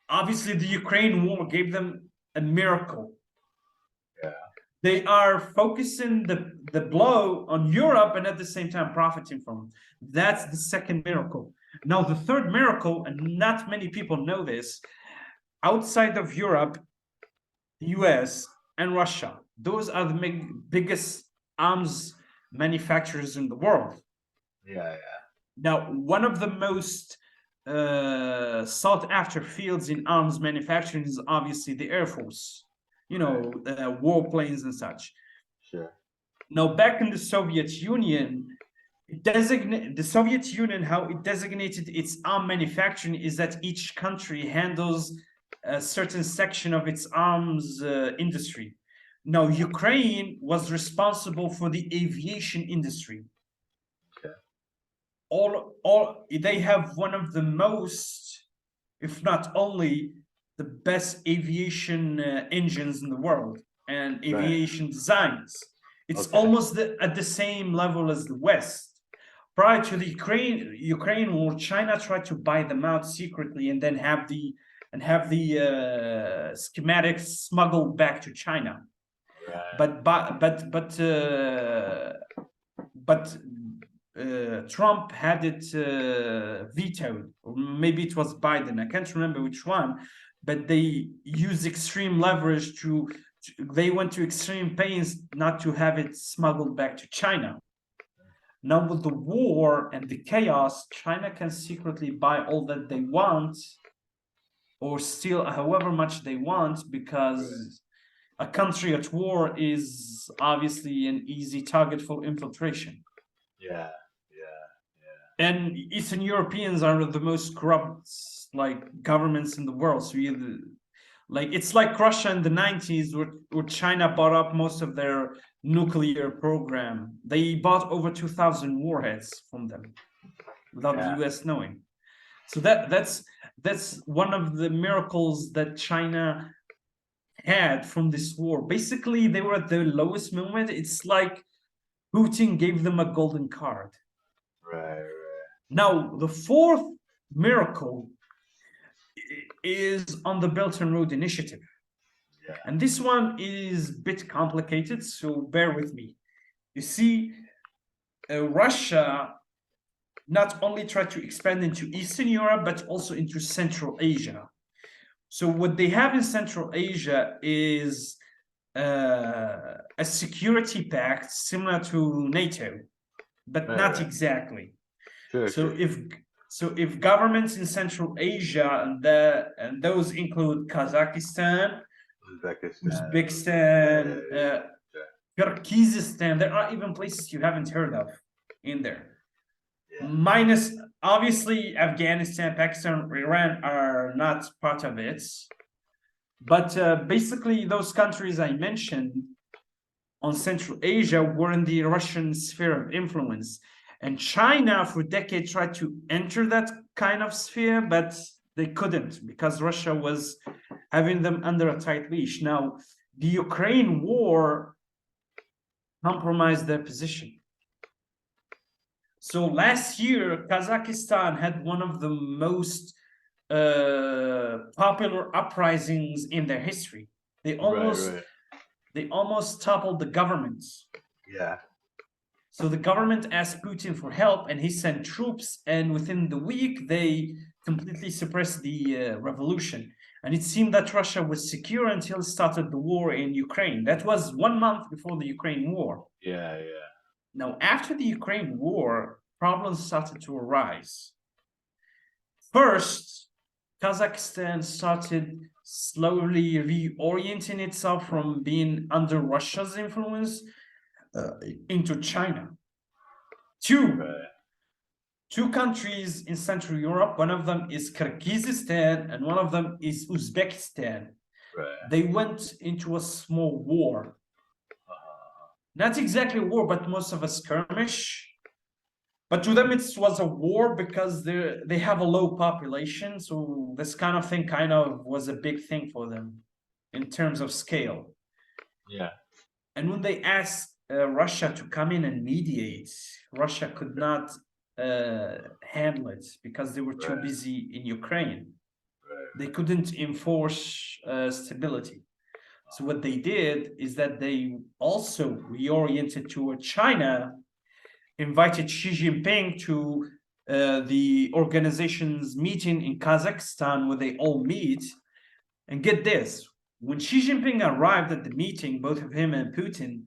obviously the Ukraine war gave them a miracle. Yeah. They are focusing the blow on Europe and at the same time profiting from it. That's the second miracle. Now, the third miracle, and not many people know this, outside of Europe, the US, and Russia, those are the biggest arms manufacturers in the world. Yeah. Now, one of the most sought after fields in arms manufacturing is obviously the Air Force, warplanes and such. Sure. Now, back in the Soviet Union, how it designated its arm manufacturing is that each country handles a certain section of its arms industry. Now, Ukraine was responsible for the aviation industry. Okay. They have one of the most, if not only, the best aviation engines in the world. and aviation designs. It's almost at the same level as the West. Prior to the Ukraine war, China tried to buy them out secretly and then have the schematics smuggled back to China. But Trump had it vetoed, or maybe it was Biden. I can't remember which one. But they used extreme leverage they went to extreme pains not to have it smuggled back to China. Now with the war and the chaos, China can secretly buy all that they want, or steal however much they want, because a country at war is obviously an easy target for infiltration. And Eastern Europeans are the most corrupt governments in the world. So it's like Russia in the 90s, where China bought up most of their nuclear program. They bought over 2,000 warheads from them without the US knowing. So that's one of the miracles that China had from this war. Basically, they were at the lowest moment. It's like Putin gave them a golden card. Now, the fourth miracle is on the Belt and Road Initiative. And this one is a bit complicated, so bear with me. You see, Russia not only tried to expand into Eastern Europe, but also into Central Asia. So what they have in Central Asia is a security pact similar to NATO, but not exactly. So if governments in Central Asia, and those include Kazakhstan, Uzbekistan, Kyrgyzstan, there are even places you haven't heard of in there. Minus, obviously, Afghanistan, Pakistan, Iran are not part of it. But basically, those countries I mentioned on Central Asia were in the Russian sphere of influence. And China, for decades, tried to enter that kind of sphere, but they couldn't, because Russia was having them under a tight leash. Now, the Ukraine war compromised their position. So last year, Kazakhstan had one of the most popular uprisings in their history. They almost toppled the government. So the government asked Putin for help, and he sent troops, and within the week, they completely suppressed the revolution. And it seemed that Russia was secure until it started the war in Ukraine. That was 1 month before the Ukraine war. Now, after the Ukraine war, problems started to arise. First, Kazakhstan started slowly reorienting itself from being under Russia's influence into China. Two countries in Central Europe, one of them is Kyrgyzstan and one of them is Uzbekistan. They went into a small war. Not exactly a war, but most of a skirmish. But to them, it was a war because they have a low population. So this kind of thing was a big thing for them in terms of scale. And when they asked Russia to come in and mediate, Russia could not handle it because they were too busy in Ukraine. They couldn't enforce stability. So what they did is that they also reoriented toward China, invited Xi Jinping to the organization's meeting in Kazakhstan, where they all meet. And get this, when Xi Jinping arrived at the meeting, both of him and Putin,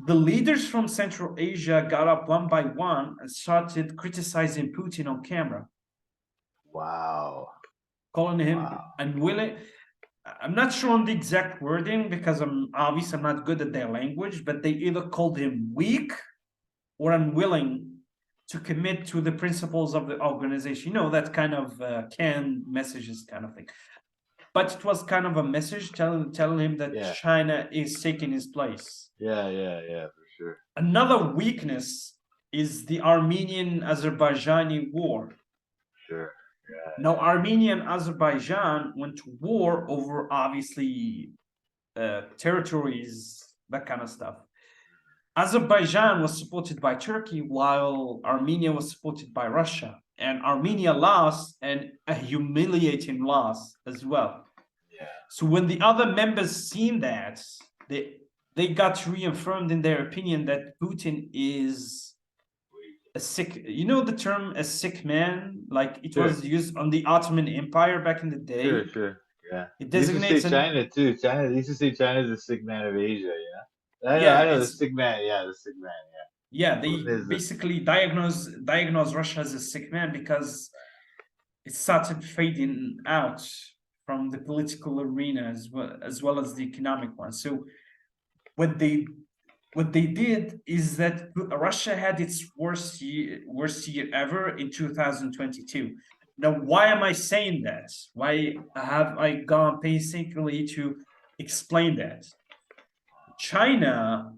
the leaders from Central Asia got up one by one and started criticizing Putin on camera. Calling him unwilling. I'm not sure on the exact wording because I'm not good at their language, but they either called him weak or unwilling to commit to the principles of the organization. You know, that kind of canned messages kind of thing. But it was kind of a message telling him that China is taking his place. For sure. Another weakness is the Armenian-Azerbaijani war. Now, Armenia and Azerbaijan went to war over, obviously, territories, that kind of stuff. Azerbaijan was supported by Turkey while Armenia was supported by Russia. And Armenia lost, and a humiliating loss as well. Yeah. So when the other members seen that, they got reaffirmed in their opinion that Putin is a sick, you know the term a sick man? Like it was used on the Ottoman Empire back in the day. Sure. Yeah. It They used to designates say China too. They used to say China's the sick man of Asia, I know the sick man, the sick man, Yeah, they basically diagnose Russia as a sick man because it started fading out from the political arena as well as the economic one. So what they did is that Russia had its worst year ever in 2022. Now, why am I saying that? Why have I gone painstakingly to explain that? China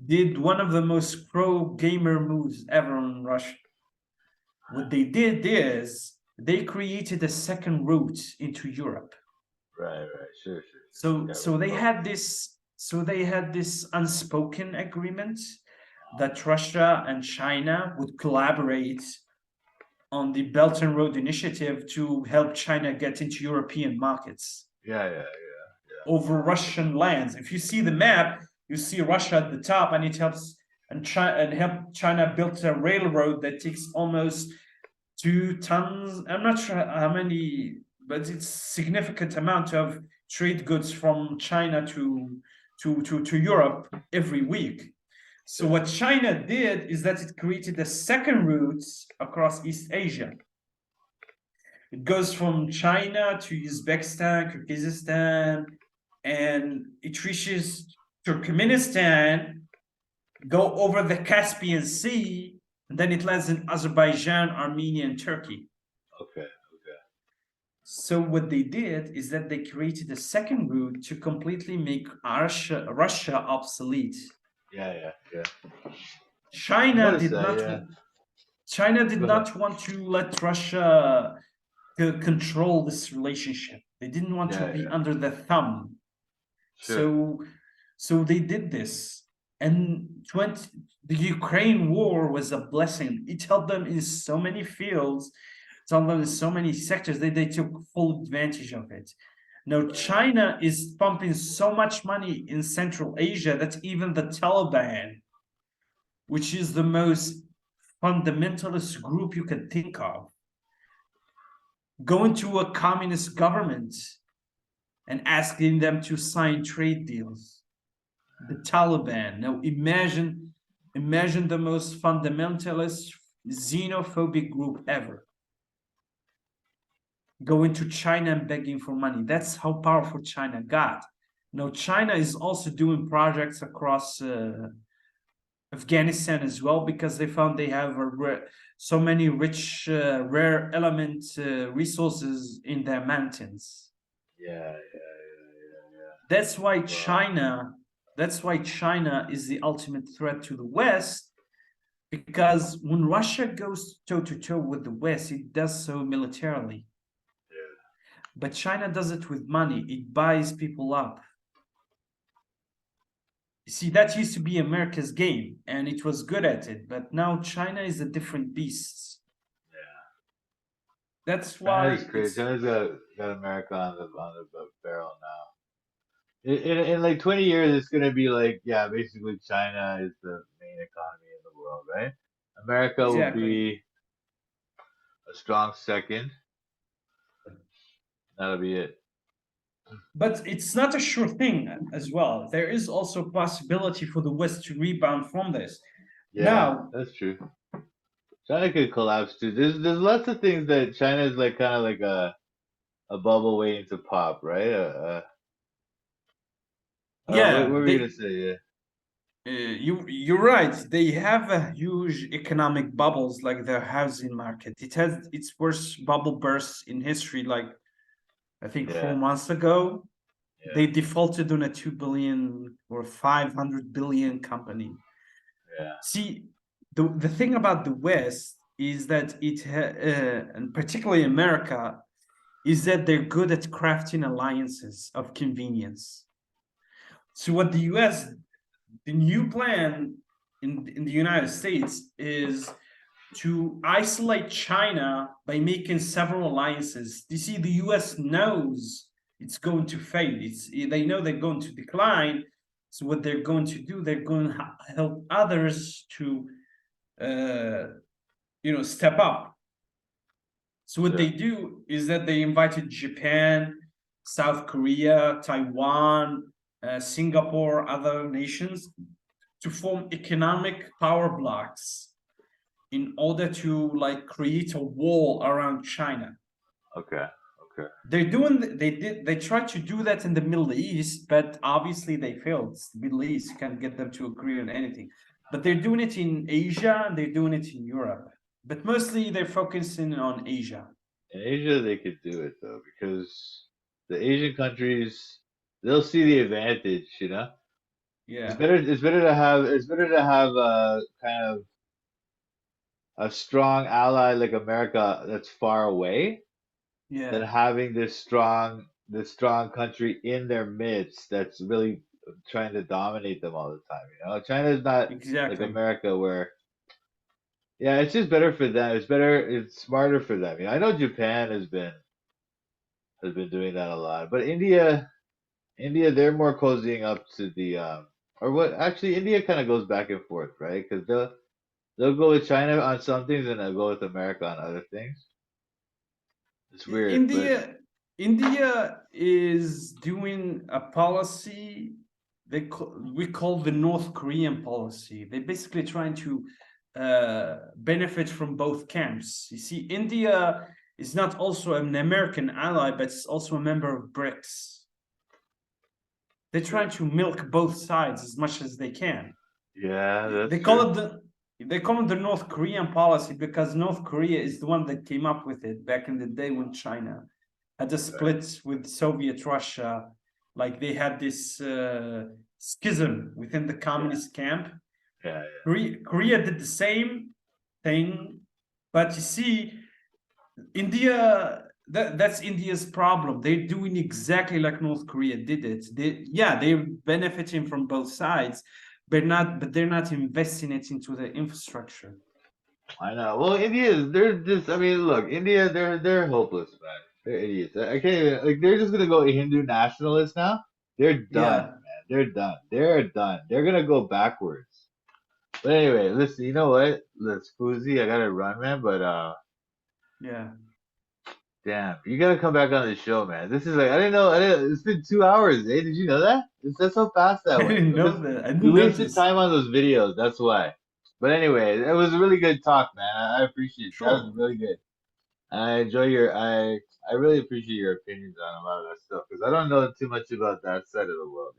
did one of the most pro-gamer moves ever in Russia. What they did is they created a second route into Europe. Right, sure. So they had this unspoken agreement that Russia and China would collaborate on the Belt and Road Initiative to help China get into European markets. Yeah. Over Russian lands. If you see the map, you see Russia at the top, and it helps help China build a railroad that takes almost 2 tons. I'm not sure how many, but it's significant amount of trade goods from China to Europe every week. So what China did is that it created a second route across East Asia. It goes from China to Uzbekistan, Kyrgyzstan, and it reaches Turkmenistan, go over the Caspian Sea, and then it lands in Azerbaijan, Armenia, and Turkey. Okay. So what they did is that they created a second route to completely make Russia obsolete. Yeah. China did not want to let Russia control this relationship. They didn't want to be under the thumb. Sure. So they did this. And the Ukraine war was a blessing. It helped them in so many fields, it helped them in so many sectors that they took full advantage of it. Now, China is pumping so much money in Central Asia that even the Taliban, which is the most fundamentalist group you could think of, going to a communist government and asking them to sign trade deals. The Taliban. Now imagine the most fundamentalist, xenophobic group ever going to China and begging for money. That's how powerful China got. Now China is also doing projects across Afghanistan as well, because they found they have so many rich rare element resources in their mountains. Yeah. That's why China is the ultimate threat to the West, because when Russia goes toe-to-toe with the West, it does so militarily. But China does it with money. It buys people up. You see, that used to be America's game, and it was good at it. But now China is a different beast. Yeah. That's why. China's crazy. China's got America on the barrel now. In like 20 years, it's gonna be like, basically China is the main economy in the world, right? America will be a strong second. That'll be it. But it's not a sure thing as well. There is also a possibility for the West to rebound from this. Yeah, now, that's true. China could collapse too. There's lots of things that China is like kind of like a bubble waiting to pop, right? What were we gonna say? You're right. They have a huge economic bubbles, like their housing market. It has its worst bubble burst in history. Like I think 4 months ago, they defaulted on a 2 billion or 500 billion company. Yeah. See, the thing about the West is that and particularly America, is that they're good at crafting alliances of convenience. So what the new plan in the United States is to isolate China by making several alliances. You see, the US knows it's going to fade. They know they're going to decline. So what they're going to do, they're going to help others to, step up. So what they do is that they invited Japan, South Korea, Taiwan, Singapore, other nations to form economic power blocks in order to create a wall around China. Okay. They tried to do that in the Middle East, but obviously they failed. It's the Middle East, you can't get them to agree on anything. But they're doing it in Asia and they're doing it in Europe. But mostly they're focusing on Asia. In Asia, they could do it though, because the Asian countries, they'll see the advantage, Yeah. It's better to have a kind of a strong ally like America that's far away than having this strong country in their midst that's really trying to dominate them all the time. China is not like America where it's just better for them. It's smarter for them. I know Japan has been doing that a lot, but India they're more cozying up to the India kind of goes back and forth, right? Because they'll go with China on some things and they'll go with America on other things. It's weird. India is doing a policy we call the North Korean policy. They're basically trying to benefit from both camps. You see, India is not also an American ally, but it's also a member of BRICS. They're trying to milk both sides as much as they can. Yeah, they call it the North Korean policy because North Korea is the one that came up with it back in the day when China had a split with Soviet Russia. Like they had this schism within the communist camp. Korea did the same thing, but you see, India, that's India's problem. They're doing exactly like North Korea did it. They're benefiting from both sides, but they're not investing it into the infrastructure. I know. Well, India, India, they're hopeless, man. They're idiots. I can't even, they're just gonna go Hindu nationalists now. They're done, man. They're done. They're gonna go backwards. But anyway, listen, you know what? Let's Fouzi, I gotta run, man, but damn, you gotta come back on the show, man. This is I didn't know, it's been 2 hours, eh? Did you know that? That's how fast that went. I didn't know that. We wasted time on those videos, that's why. But anyway, it was a really good talk, man. I appreciate it. That was really good. I enjoy I really appreciate your opinions on a lot of that stuff, because I don't know too much about that side of the world,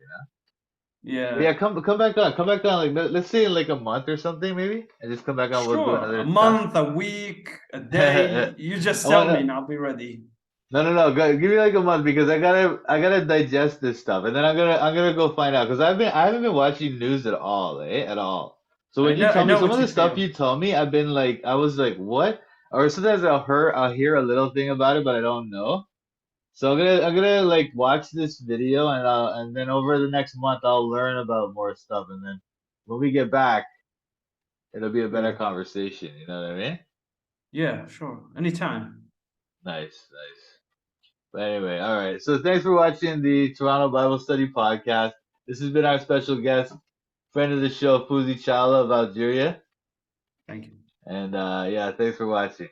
Yeah, come back on. Let's say in a month or something, maybe, and just come back on. We'll do another month, a week, a day. You just tell me, and I'll be ready. No. Give me a month because I gotta digest this stuff, and then I'm gonna go find out because I haven't been watching news at all, at all. So when you tell me some of the stuff you told me, I was like, what? Or sometimes I'll hear a little thing about it, but I don't know. So I'm gonna watch this video and then over the next month I'll learn about more stuff, and then when we get back, it'll be a better conversation. You know what I mean? Yeah, sure. Anytime. Nice. But anyway, all right. So thanks for watching the Toronto Bible Study Podcast. This has been our special guest, friend of the show, Fouzi Chala of Algeria. Thank you. And thanks for watching.